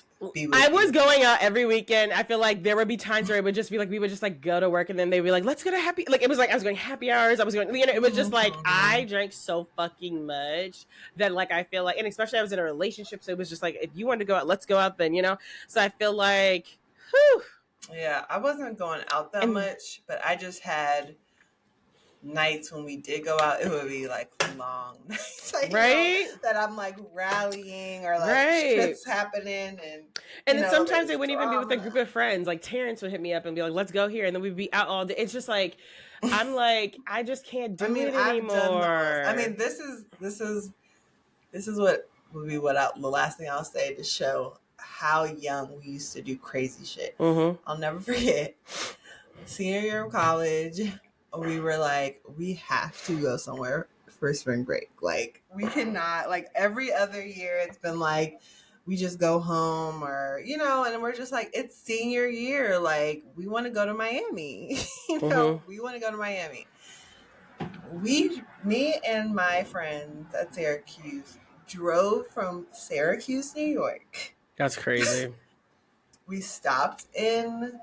I was going out every weekend. I feel like there would be times where it would just be like we would just like go to work and then they'd be like, let's go to happy, like it was like I was going happy hours, I was going, it was just like I drank so fucking much that like I feel like, and especially I was in a relationship, so it was just like if you wanted to go out, let's go out then, so I feel like whew. Yeah, I wasn't going out that much, but I just had nights when we did go out, it would be like long nights, like, right? That I'm like rallying or like shit's happening, and then sometimes it wouldn't even be with a group of friends. Like Terrence would hit me up and be like, "Let's go here," and then we'd be out all day. It's just like I'm like I just can't do it anymore. I mean, this is what would be the last thing I'll say to show how young we used to do crazy shit. I'll never forget senior year of college. We were like, we have to go somewhere for spring break. Like, we cannot, like, every other year it's been like, we just go home or, and we're just like, it's senior year. Like, we want to go to Miami. We want to go to Miami. Me and my friends at Syracuse drove from Syracuse, New York. That's crazy. We stopped in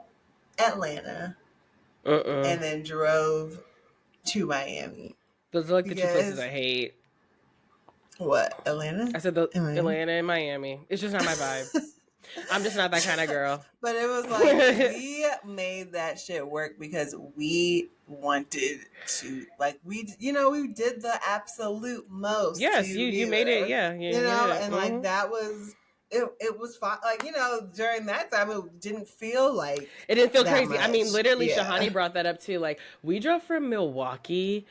Atlanta. And then drove to Miami. Those are like the two places I hate. What? Atlanta? I said Atlanta and Miami. It's just not my vibe. I'm just not that kind of girl. But it was like we made that shit work because we wanted to, like, we did the absolute most. Yes, you made it. Yeah, and like that was. It was fine. Like, during that time, it didn't feel crazy. Much. I mean, literally, Shahani brought that up too. Like, we drove from Milwaukee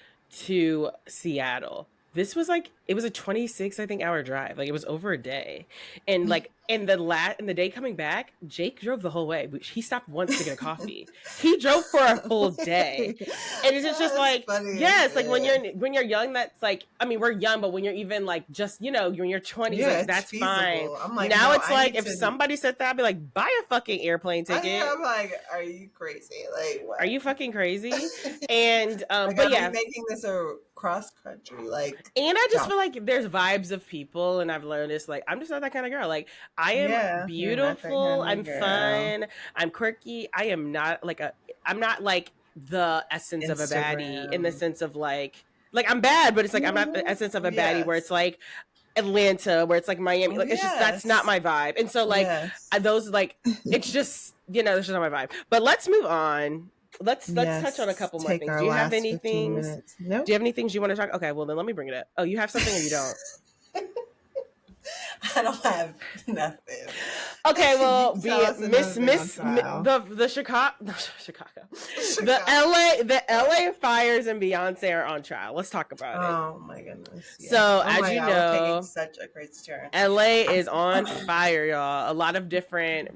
to Seattle. This was like, it was a 26, I think, hour drive. Like, it was over a day. And like, in the day coming back, Jake drove the whole way. He stopped once to get a coffee. He drove for a full day. And it's just like, yes, like when you're young, that's like, I mean, we're young, but when you're even like just, when you're 20s, like, that's feasible. Fine. I'm like, now it's like, if somebody said that, I'd be like, buy a fucking airplane ticket. I'm like, are you crazy? Like, what? Are you fucking crazy? And, like, but yeah. making this a cross country, like. And I just feel like there's vibes of people, and I've learned this, like, I'm just not that kind of girl. Like, I am beautiful, I'm fun, I'm quirky. I am not like I'm not like the essence of a baddie in the sense of like I'm bad, but it's like I'm not the essence of a baddie where it's like Atlanta, where it's like Miami. Like, it's just, that's not my vibe. And so like those, like, it's just, it's just not my vibe. But let's move on. Let's touch on a couple more things. Do you have any things? Nope. Do you have any things you want to talk? Okay, well then let me bring it up. Oh, you have something or you don't? I don't have nothing. Okay, well, the Chicago, the LA fires and Beyonce are on trial. Let's talk about it. Oh my goodness! Yes. So as you know, such a great turn. LA is on fire, y'all. A lot of different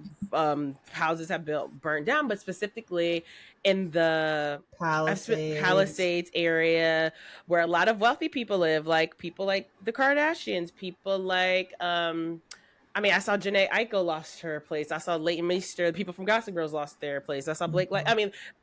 houses have burned down, but specifically in the Palisades area, where a lot of wealthy people live, like people like the Kardashians, people like I saw Janae Aiko lost her place. I saw Leighton Meester, people from Gossip Girls lost their place. I saw Blake.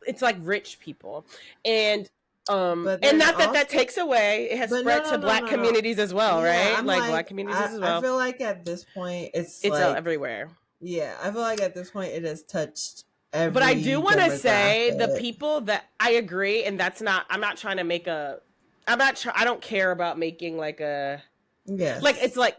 It's like rich people, and and not that takes away. It has spread to Black communities as well, right? Like Black communities as well. I feel like at this point, it's like, everywhere. Yeah, I feel like at this point it has touched But I do every want to say the demographic. people that I agree, and that's not. I'm not trying to make a. I'm not. I don't care about making like a. Like Yes. it's like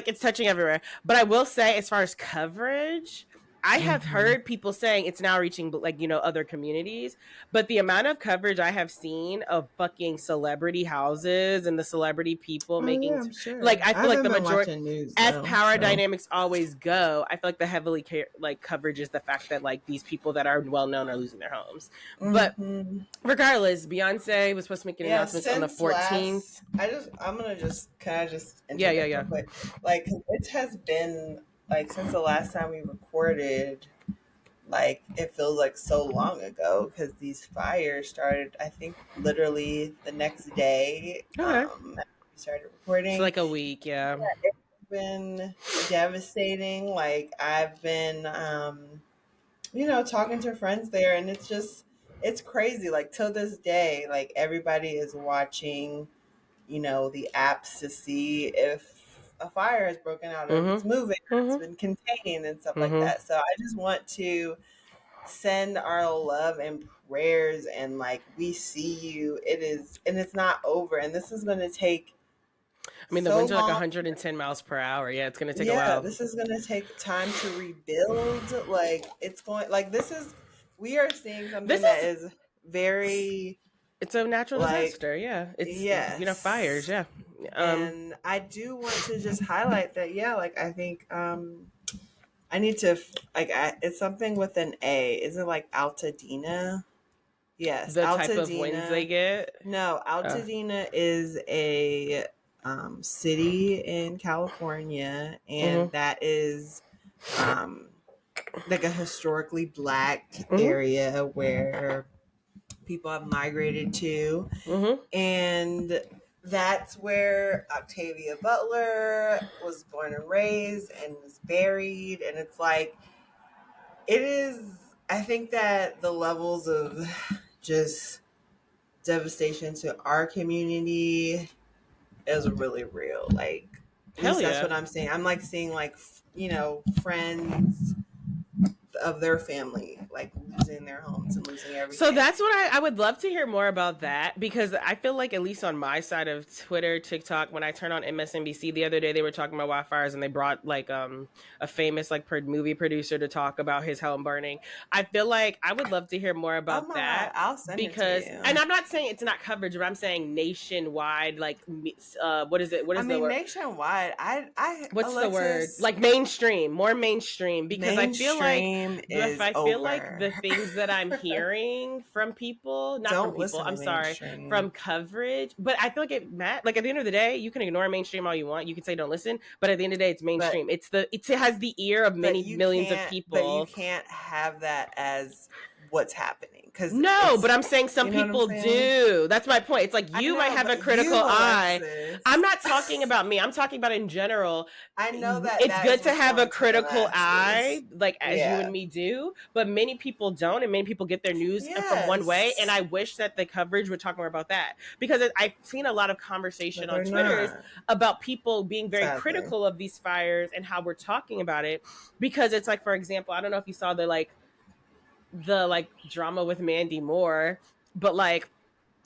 it's touching everywhere. But I will say, as far as coverage, I have Hmm. heard people saying it's now reaching like other communities. But the amount of coverage I have seen of fucking celebrity houses and the celebrity people Oh yeah, making I'm sure. like I I feel like haven't the been majority watching news as though, power so. dynamics always go, I feel like the heavily like coverage is the fact that like these people that are well known are losing their homes. But Hmm. regardless, Beyonce was supposed to make an Yeah, announcement on the since 14th. last, I'm gonna just, can I just Yeah, yeah, interject real yeah. quick? Like, it has been, like, since the last time we recorded, like, it feels like so long ago because these fires started, I think, literally the next day Okay. we started So recording. like a week, yeah. It's been devastating. Like, I've been, talking to friends there, and it's crazy. Like, till this day, like, everybody is watching, the apps to see if a fire has broken out or if it's Mm-hmm. moving or it's Mm-hmm. been contained and stuff like Mm-hmm. that. So I just want to send our love and prayers, and like, we see you. And it's not over. And this is going to take I mean, the so winds are like long. 110 miles per hour. Yeah, it's gonna take a Yeah, while. this is going to take time to rebuild. Like, we are seeing something This that is is very, it's a natural like, disaster. Yeah, it's fires. yes. Yeah. And I do want to just highlight that, yeah, like, I think I need to it's something with an A. Is it like Altadena? Yes, The type of winds they Altadena. get. No, Uh, Altadena is a city in California, and mm-hmm. that is um, like a historically black Mm-hmm. area where people have migrated to, Mm-hmm. and that's where Octavia Butler was born and raised and was buried. And it's like, it is, I think that the levels of just devastation to our community is really real. Like, at Hell least that's yeah. what I'm seeing. I'm like seeing, like, friends of their family like losing their homes and losing So everything. that's what I would love to hear more about that, because I feel like at least on my side of Twitter, TikTok, when I turn on MSNBC the other day, they were talking about wildfires and they brought like a famous like movie producer to talk about his home burning. I feel like I would love to hear more Oh about my, that, I'll send it to because, and you. I'm not saying it's not coverage, but I'm saying nationwide, like what is it? What I is the mean, word? nationwide. What's the word? Alexis, Like mainstream, more mainstream, because mainstream is I feel like over. the things that I'm hearing from people, not from Don't people, listen to I'm sorry, from mainstream. coverage, but I feel like like at the end of the day, you can ignore mainstream all you want. You can say don't listen, but at the end of the day, it's But mainstream. It has the ear of many millions of but you people. can't have that as what's happening, because No, but it's, I'm saying some you know what I'm people saying? do. That's my point. It's like I you might know, have a but critical you, eye. I'm Alexis, not talking about me. I'm talking about in general. I know that It's that is good to what's have a going to the critical masses. eye, like as you Yeah. and me do, but many people don't, and many people get their news from one way. And Yes, I wish that the coverage would talk more about that, because I've seen a lot of conversation but on they're Twitters not, about people being very sadly. critical of these fires and how we're talking about it. Because it's like, for example, I don't know if you saw the like drama with Mandy Moore, but like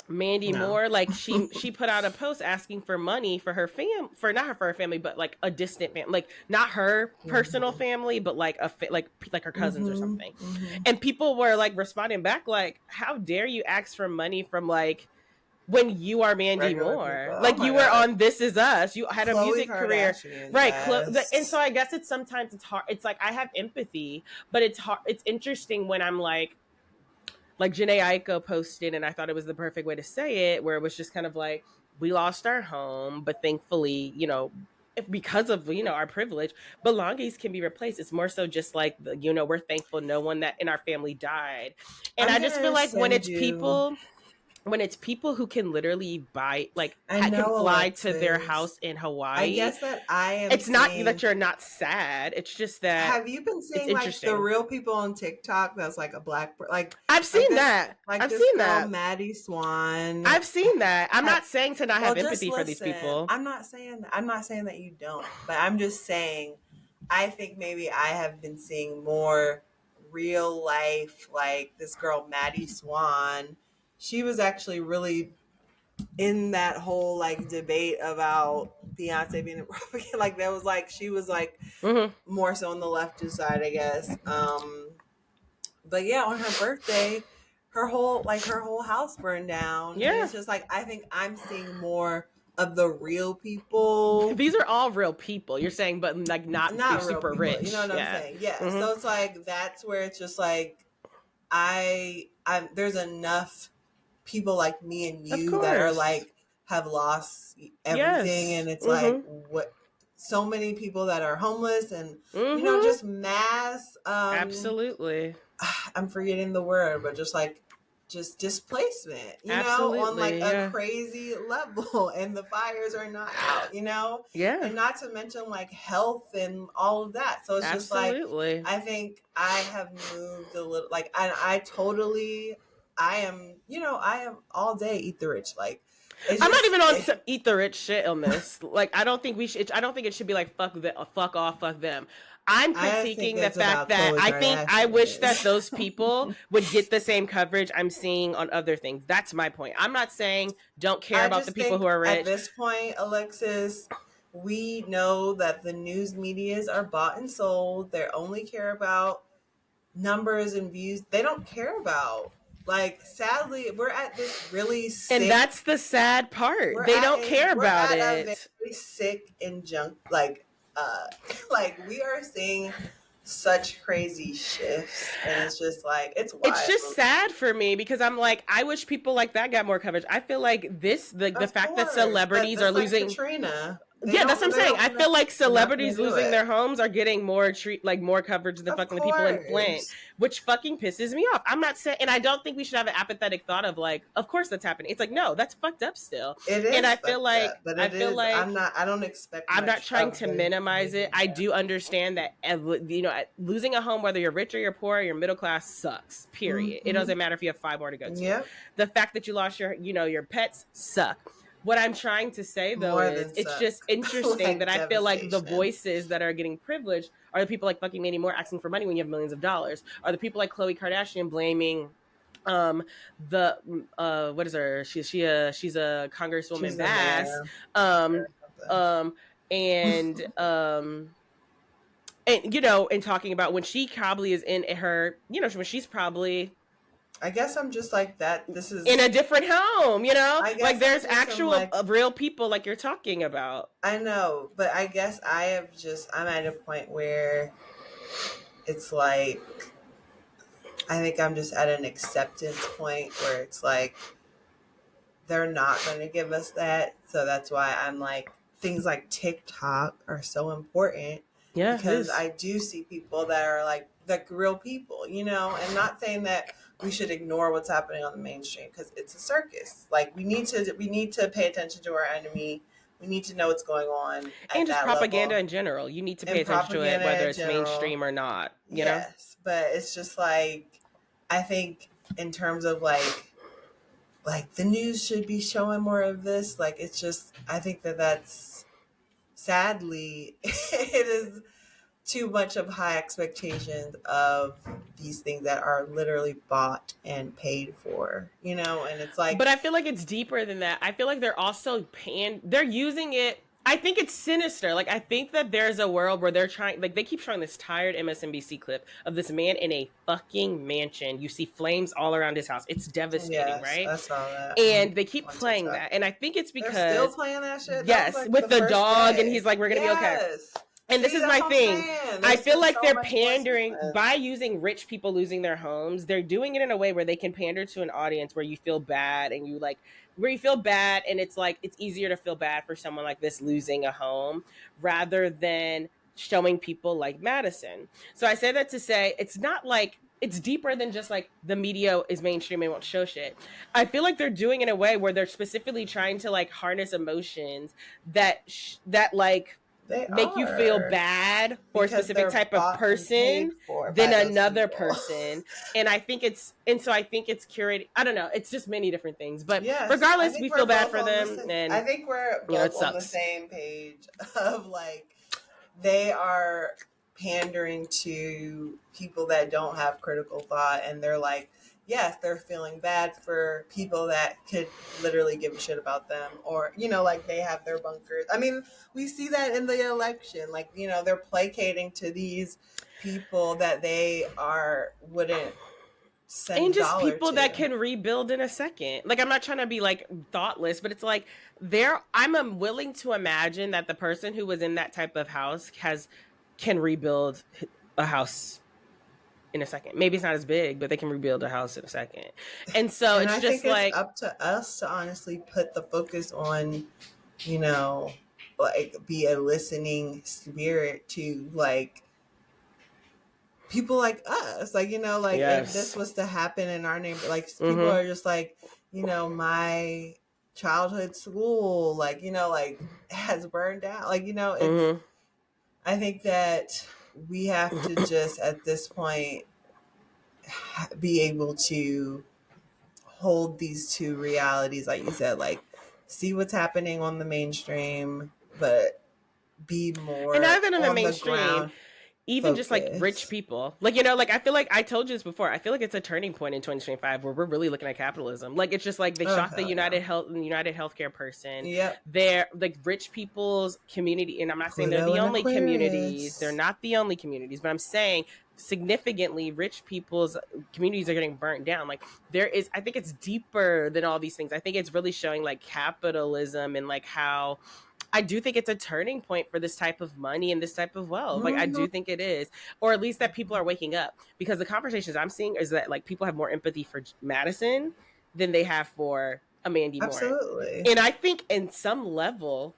Mandy No. Moore, like she put out a post asking for money for her for not her for her family, but like a distant family, like not her personal Hmm. family, but like like her cousins or Hmm. something. Hmm. And people were like responding back, like, "How dare you ask for money from like when you are Mandy Regular people. Moore? Oh Like my you were god. on This Is Us. You had a Khloe music career, Kardashian. right?" And so Yes. I guess it's sometimes it's hard. It's like I have empathy, but it's hard. It's interesting when I'm like Janae Aiko posted, and I thought it was the perfect way to say it, where it was just kind of like, we lost our home, but thankfully, because of our privilege, belongings can be replaced. It's more so just like we're thankful no one that in our family died, and I'm I just feel gonna like send you. when it's people who can literally buy like I can know, fly to their Alexis. house in I Hawaii, guess that I am it's not seeing. that you're not sad. It's just that Have you been it's seeing like the interesting. real people on TikTok? That's like a black, I've like seen this, that. like I've this seen girl that. Maddie Swan. I've seen that. I'm Ha- not saying to not Well, have just empathy for these listen. people. I'm not saying that you don't, but I'm just saying I think maybe I have been seeing more real life, like this girl, Maddie Swan, she was actually really in that whole like debate about Beyonce being a Republican. Like there was like, she was like Mm-hmm. more so on the leftist side, I guess. But yeah, on her birthday, her whole house burned down. And Yeah. it's just like, I think I'm seeing more of the real people. These are all real people. You're saying, but like not be Not real super people. You know rich. what I'm Yeah. saying? Yeah. Mm-hmm. So it's like, that's where it's just like, I'm there's enough people like me and Of you that are course. like, have lost everything. Yes. And it's like, Mm-hmm. what, so many people that are homeless and, Mm-hmm. just mass, Absolutely. I'm forgetting the word, but just displacement, on like Absolutely. a Yeah. crazy level, and the fires are not out, Yeah. and not to mention like health and all of that. So it's just like, Absolutely. I think I have moved a little, like, I totally, I am all day eat the rich. Like, it's I'm not just, even on some eat the rich shit on this. Like, I don't think we should. I don't think it should be like fuck off, fuck them. I'm I think critiquing the it's fact about that Khloe I wish that Kardashian. those people would get the same coverage I'm seeing on other things. That's my point. I'm not saying don't care I about the just people who think are at rich. this point, Alexis, we know that the news medias are bought and sold. They only care about numbers and views. They don't care about, like, sadly, we're at this really And sick, that's the sad part. They don't care we're about at a it. very sick and junk, like, like we are seeing such crazy shifts, and it's just like, it's It's just wild. sad for me because I'm like, I wish people like that got more coverage. I feel like the Of fact that course, but celebrities are that's like losing. Katrina. They Yeah, that's what I'm don't. They saying. don't I want to. feel like They're not going to celebrities do losing it. their homes are getting more coverage than Of fucking the people in Flint, course. which fucking pisses me off. I'm not saying, and I don't think we should have an apathetic thought of like, of course that's happening. It's like, no, that's fucked up still. It And is fucked up, but I it feel is. like I don't expect I'm not much trying of to the minimize it. I media. do understand that losing a home, whether you're rich or you're poor, you're middle class, sucks. Period. It Mm-hmm. doesn't matter if you have five more to go to. Yep. The fact that you lost your pets suck. What I'm trying to say though More is than it's suck. just interesting that Like I feel like the devastation. voices that are getting privileged are the people like fucking Mandy Moore asking for money when you have millions of dollars, are the people like Khloe Kardashian blaming the what is her, she's a congresswoman She's the Bass, mayor. um Or something. um and and talking about when she probably is in her, when she's probably I guess I'm just like that. This in a is. different home, I like guess I'm there's just. I'm actual like. real people like you're talking about. I know, but I guess I'm at a point where it's like, I think I'm just at an acceptance point where it's like, they're not going to give us that. So that's why I'm like, things like TikTok are so important, Yeah, it because is. I do see people that are like real people, and not saying that we should ignore what's happening on the mainstream, because it's a circus. Like, we need to pay attention to our enemy. We need to know what's going on And at just that propaganda level, in general, you need to pay and attention to it whether propaganda in it's general. mainstream or not. Yes, but it's just like, I think in terms of like the news should be showing more of this. Like, it's just, I think that's, sadly, it is too much of high expectations of these things that are literally bought and paid for, and it's like, But I feel like it's deeper than that. I feel like they're also they're using it. I think it's sinister. Like, I think that there's a world where they're trying, like, they keep showing this tired MSNBC clip of this man in a fucking mansion. You see flames all around his house. It's devastating, yes, right? I saw that And they keep on playing TikTok. that. And I think it's They're still because, playing that shit. That was yes, like with the the first dog, and day. he's like, we're going to be okay. Yes. And this See, is that's my what I'm thing. saying. I There's feel been like so they're much more pandering since by using rich people losing their homes. They're doing it in a way where they can pander to an audience where you feel bad and where you feel bad. And it's like, it's easier to feel bad for someone like this losing a home rather than showing people like Madison. So I say that to say it's not like, it's deeper than just like the media is mainstream and won't show shit. I feel like they're doing it in a way where they're specifically trying to like harness emotions that like they make you feel are, bad for a because specific they're type of bought and paid person for than by those another people. person. And so I think it's curated. I don't know. It's just many different things. But Yes, I regardless, we think feel we're bad both for on the them. same. I And, think we're it both on the sucks. same page of like, they are. pandering to people that don't have critical thought, and they're like, yes, they're feeling bad for people that could literally give a shit about them, or like they have their bunkers. I mean, we see that in the election, like they're placating to these people that they wouldn't send and a just dollar people that to. can rebuild in a second. Like, I'm not trying to be like thoughtless, but it's like I'm willing to imagine that the person who was in that type of house can rebuild a house in a second. Maybe it's not as big, but they can rebuild a house in a second. And so And it's I think just it's like, up to us to honestly put the focus on, you know, like be a listening spirit to like people like us. Like, like if this yes. was to happen in our neighborhood, like people Mm-hmm. are just like, my childhood school, like, like has burned down. Like, Mm-hmm. I think that we have to just at this point be able to hold these two realities, like you said, like see what's happening on the mainstream, but be And not more even in the on the mainstream, ground even just like rich focus. people, like like I feel like I told you this before, I feel like it's a turning point in 2025 where we're really looking at capitalism. Like, it's just like they Oh shot the hell no. United Healthcare person. Yep. They're like rich people's community, and I'm not saying they're Pluto the and only communities, they're Aquarius. not the only communities, but I'm saying significantly rich people's communities are getting burnt down. Like, I think it's deeper than all these things. I think it's really showing like capitalism and like how I do think it's a turning point for this type of money and this type of wealth. Like, I Mm-hmm. do think it is, or at least that people are waking up, because the conversations I'm seeing is that like people have more empathy for Madison than they have for a Mandy Moore. Absolutely. And I think in some level,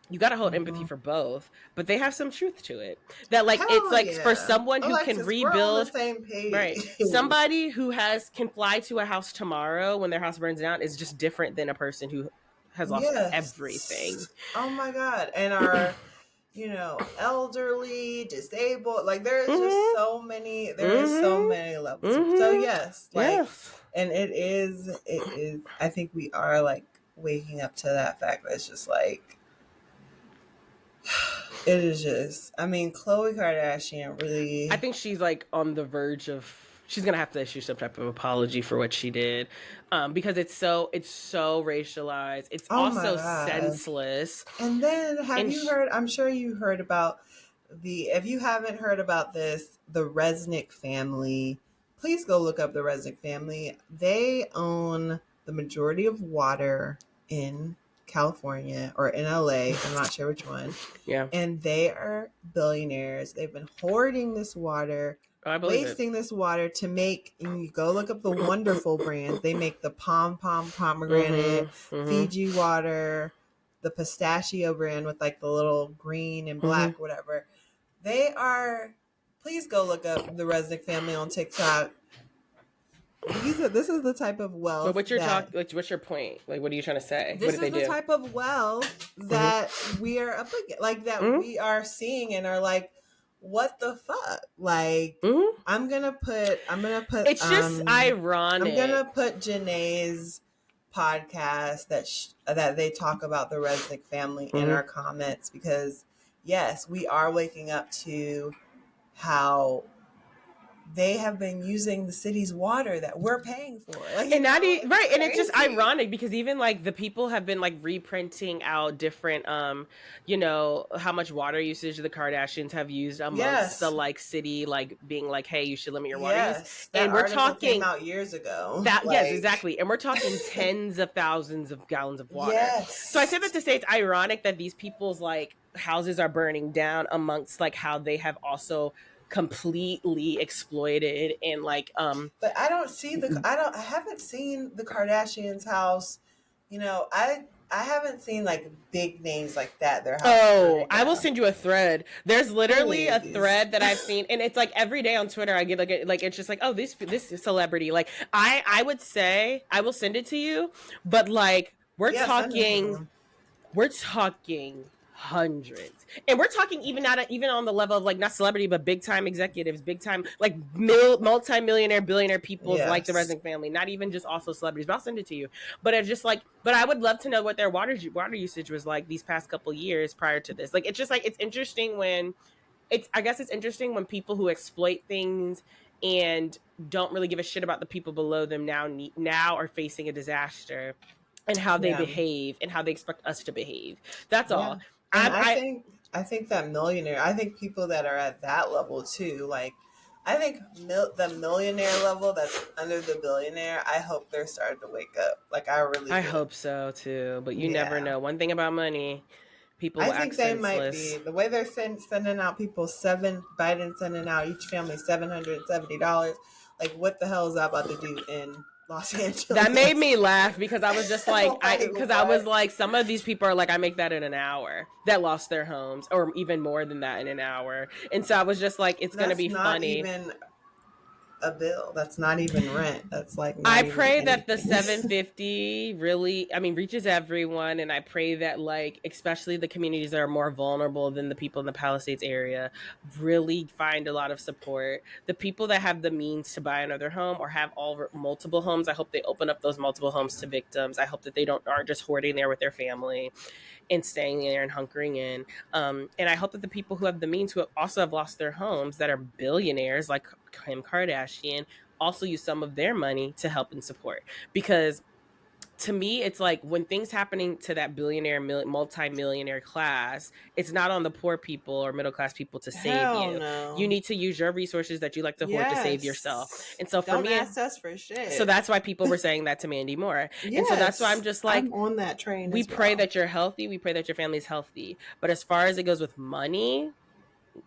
you got to hold empathy Mm-hmm. for both, but they have some truth to it. That like it's Hell like for yeah. someone who can Alexis, we're on the rebuild, same page. right? Somebody who can fly to a house tomorrow when their house burns down is just different than a person who has lost everything. Yes. Oh my God. And our, elderly, disabled, like there's just Mm-hmm. there is so Mm-hmm. many levels. So Mm-hmm. yes, like, Yes. and it is, I think we are like waking up to that fact that it's just like, it is just, I mean, Khloe Kardashian I really, think she's like on the verge of she's gonna have to issue some type of apology for what she did, because it's so racialized. It's oh my also God. senseless. And then have And you heard, I'm sure you heard about if you haven't heard about this, the Resnick family, please go look up the Resnick family. They own the majority of water in California or in LA. I'm not sure which one. yeah, And they are billionaires. They've been hoarding this water, I believe it. wasting this water to make, and you go look up the wonderful brands. They make the pomegranate, Mm-hmm. Mm-hmm. Fiji water, the pistachio brand with like the little green and Mm-hmm. black, whatever. They are, please go look up the Resnick family on TikTok. This is the type of But wealth what's your talk? that Like, what's your point? Like, what are you trying to say? What this did is they the do? type of wealth Mm-hmm. that we are up against, like that Mm-hmm. we are seeing and are like, what the fuck? Like, Mm-hmm. I'm It's just ironic. gonna put Janae's podcast that they talk about the Resnick family in Mm-hmm. our comments, because yes, we are waking up to how they have been using the city's water that we're paying for. Like, And right, it's and it's just crazy. ironic because even like the people have been like reprinting out different how much water usage the Kardashians have used amongst the Yes. like city, like being like, hey, you should limit your water use. Yes. That And we're article came talking out years ago. that, yes, Like, exactly. And we're talking tens of thousands of gallons of water. So I say that yes. to say it's ironic that these people's like houses are burning down amongst like how they have also completely exploited and like But I haven't seen the Kardashians' house. I haven't seen like big names like that, their house Oh, burning I will down. send you a thread. There's literally a Please. thread that I've seen, and it's like every day on Twitter I get like it's just like, oh, this celebrity. Like I would say I will send it to you, but like Yeah, send it to them. we're talking hundreds, and we're talking even on the level of like not celebrity but big time executives, big time like multi-millionaire billionaire peoples like the Yes. Resnick family, not even just also celebrities. But I'll send it to you. But it's just like, but I would love to know what their water usage was like these past couple years prior to this. Like, it's just like it's interesting when I guess it's interesting when people who exploit things and don't really give a shit about the people below them now are facing a disaster, and how they Yeah. behave and how they expect us to behave. That's Yeah. all. And I I think that millionaire, I think people that are at that level too, like I think the millionaire level that's under the billionaire, I hope they're starting to wake up. Like I really I do. hope so too, but you never Yeah. know. One thing about money, people I will act think they might be senseless. the way they're sending out people Biden sending out each family $770. Like, what the hell is that about to do in Los That made me Angeles? laugh because I was just like, Like because I was what? like, some of these people are like, I make that in an hour, that lost their homes, or even more than that in an hour. And so I was just like, it's gonna That's be not funny. even a bill. That's not even rent. That's like I not even pray that the anything. 750 really, I mean, reaches everyone. And I pray that, like, especially the communities that are more vulnerable than the people in the Palisades area, really find a lot of support. The people that have the means to buy another home or have multiple homes, I hope they open up those multiple homes to victims. I hope that they aren't just hoarding there with their family and staying there and hunkering in. And I hope that the people who have the means, who also have lost their homes, that are billionaires like Kim Kardashian, also use some of their money to help and support. Because to me, it's like when things happening to that billionaire, multi-millionaire class, it's not on the poor people or middle class people to save Hell you. You no. need to use your resources that you like to hoard to save yourself. Yes. And so for Don't me, ask us for so shit. that's why people were saying that to Mandy Moore. And so that's why I'm Yes. just I'm like, on that train we as pray well. that you're healthy. We pray that your family's healthy. But as far as it goes with money,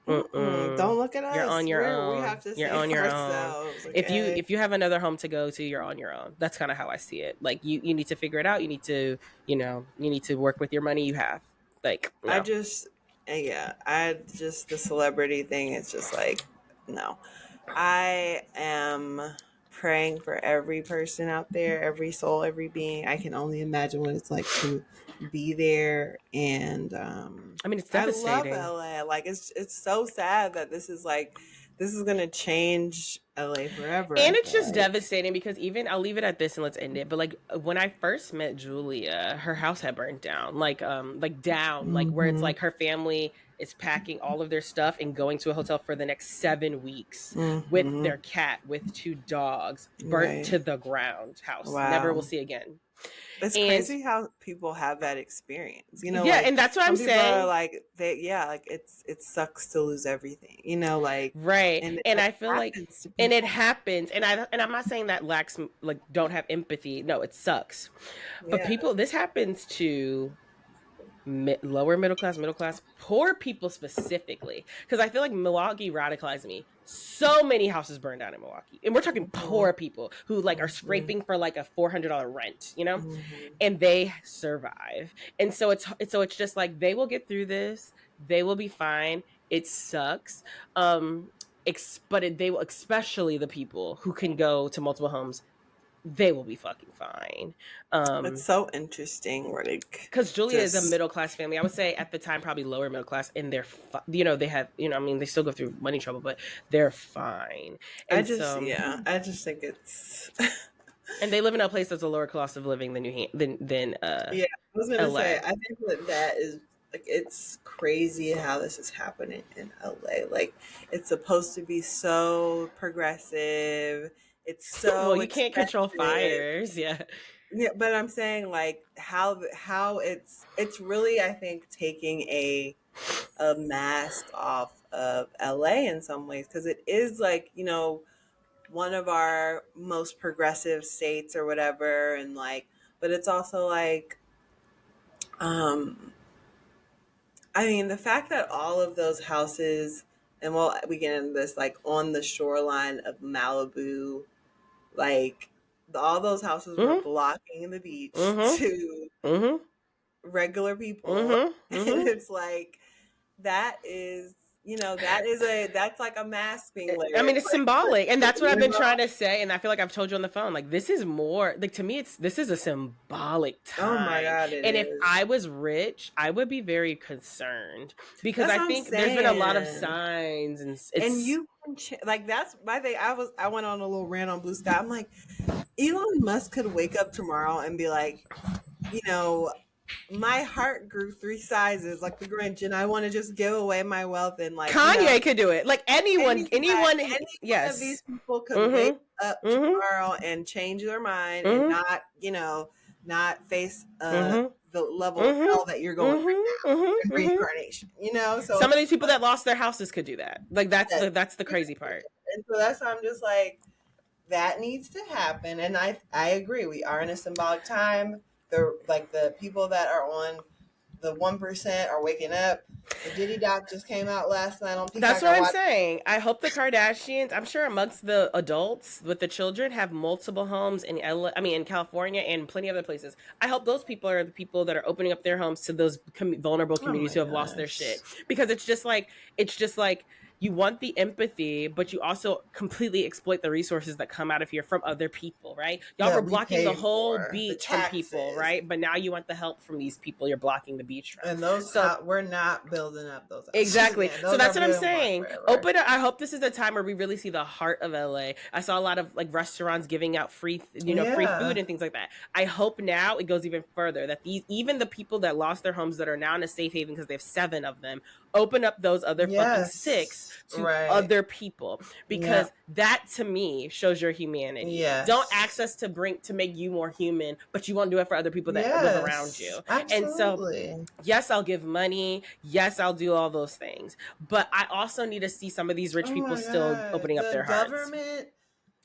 Don't look at you're on us. your We own. have to You're save on your own. ourselves. If you Okay. if you have another home to go to, you're on your own. That's kind of how I see it. Like you need to figure it out. You need to, you need to work with your money you have. Like, I no. just, yeah, I just, the celebrity thing is just like, no. I am praying for every person out there, every soul, every being. I can only imagine what it's like to be there. And I mean, it's I love devastating. LA. Like it's so sad that this is gonna change LA forever. I And it's feel just like. devastating because, even, I'll leave it at this and let's end it. But like when I first met Julia, her house had burned down, like down, like where it's Mm-hmm. like her family is packing all of their stuff and going to a hotel for the next 7 weeks with Mm-hmm. their cat, with two dogs, burnt Right. to the ground, house never will Wow. see again. It's And crazy how people have that experience. You know, yeah, like and that's what I'm some people are saying. like yeah, like it sucks to lose everything. You know, like Right. and And it I feel like, happens to and it people. happens, and I'm not saying that lacks, like, don't have empathy. No, it sucks. But Yeah. people, this happens to lower middle class, poor people specifically. Because I feel like Milwaukee radicalized me. So many houses burned down in Milwaukee, and we're talking Mm-hmm. poor people who like are Mm-hmm. scraping for like a $400 rent, Mm-hmm. and they survive. And so it's just like, they will get through this. They will be fine. It sucks. They will, especially the people who can go to multiple homes, they will be fucking fine. It's Um, so interesting where like because Julia is a just middle class family. I would say at the time probably lower middle class, and they have, I mean, they still go through money trouble, but they're fine. And so, I just think it's and they live in a place that's a lower cost of living than yeah, I was gonna say LA. I think that is like it's crazy how this is happening in LA. Like it's supposed to be so progressive. It's Well, so you can't control expensive. fires, yeah. Yeah, but I'm saying like how it's really I think taking a mask off of LA in some ways because it is like one of our most progressive states or whatever and like but it's also like um I mean the fact that all of those houses and well we get into this like on the shoreline of Malibu like all those houses were Mm-hmm. blocking the beach Mm-hmm. to Mm-hmm. regular people Mm-hmm. and Mm-hmm. it's like that is that's like a masking I layer mean, it's symbolic, and that's what I've you been know? trying to say. And I feel like I've told you on the phone, like, this is more like, to me, this is a symbolic Oh my time. god it And if is. I was rich, I would be very concerned, because That's I what I'm think there's been a lot of saying. signs, and And it's you can like that's my thing. I went on a little rant on Blue Sky. I'm like, Elon Musk could wake up tomorrow and be like, you know, my heart grew 3 sizes like the Grinch, and I want to just give away my wealth and like Kanye could do it. Like anyone, any one yes. of these people could wake up tomorrow and change their mind and not, not face the level of hell that you're going right now, reincarnation. So some of these people that lost their houses could do that. Like that's the crazy part. And so that's why I'm just like, that needs to happen. And I agree. We are in a symbolic time. The people that are on the 1% are waking up. The Diddy doc just came out last night on Peacock. That's what I'm saying. I hope the Kardashians, I'm sure amongst the adults with the children, have multiple homes in in California and plenty of other places. I hope those people are the people that are opening up their homes to those vulnerable communities who have lost their shit. Because it's just like you want the empathy, but you also completely exploit the resources that come out of here from other people, right? Y'all were blocking the whole beach from people, right? But now you want the help from these people you're blocking the beach from. And those, we're not building up those. Exactly. So that's what I'm saying. I hope this is a time where we really see the heart of LA. I saw a lot of like restaurants giving out free food and things like that. I hope now it goes even further, that even the people that lost their homes that are now in a safe haven because they have 7 of them, open up those other fucking 6 to other people, because that to me shows your humanity. Don't access to make you more human, but you won't do it for other people that live around you. Absolutely. And so yes, I'll give money, yes, I'll do all those things, but I also need to see some of these rich people still opening up their hearts.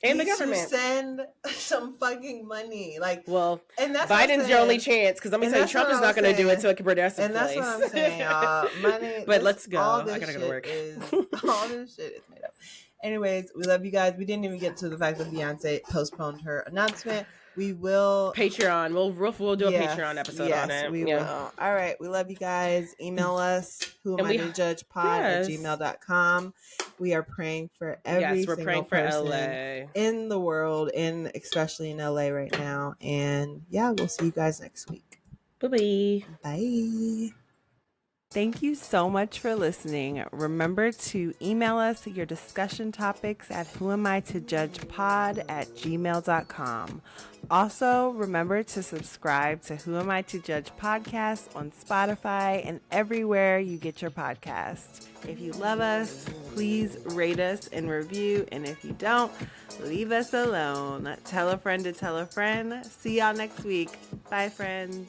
And the government send some fucking money, and that's Biden's your only chance, because I'm gonna tell you, Trump is not gonna do it to a progressive place. And that's what I'm saying, y'all. Money, but let's go. I gotta go to work. All this shit is made up. Anyways, we love you guys. We didn't even get to the fact that Beyonce postponed her announcement. We will Patreon. We'll do a Patreon episode on it. We will. All right. We love you guys. Email us whoamitojudgepod@gmail.com. We are praying for every single person in the world, and especially in LA right now. And we'll see you guys next week. Bye. Bye. Thank you so much for listening. Remember to email us your discussion topics at whoamitojudgepod@gmail.com. Also, remember to subscribe to Who Am I to Judge podcast on Spotify and everywhere you get your podcast. If you love us, please rate us and review. And if you don't, leave us alone. Tell a friend to tell a friend. See y'all next week. Bye, friends.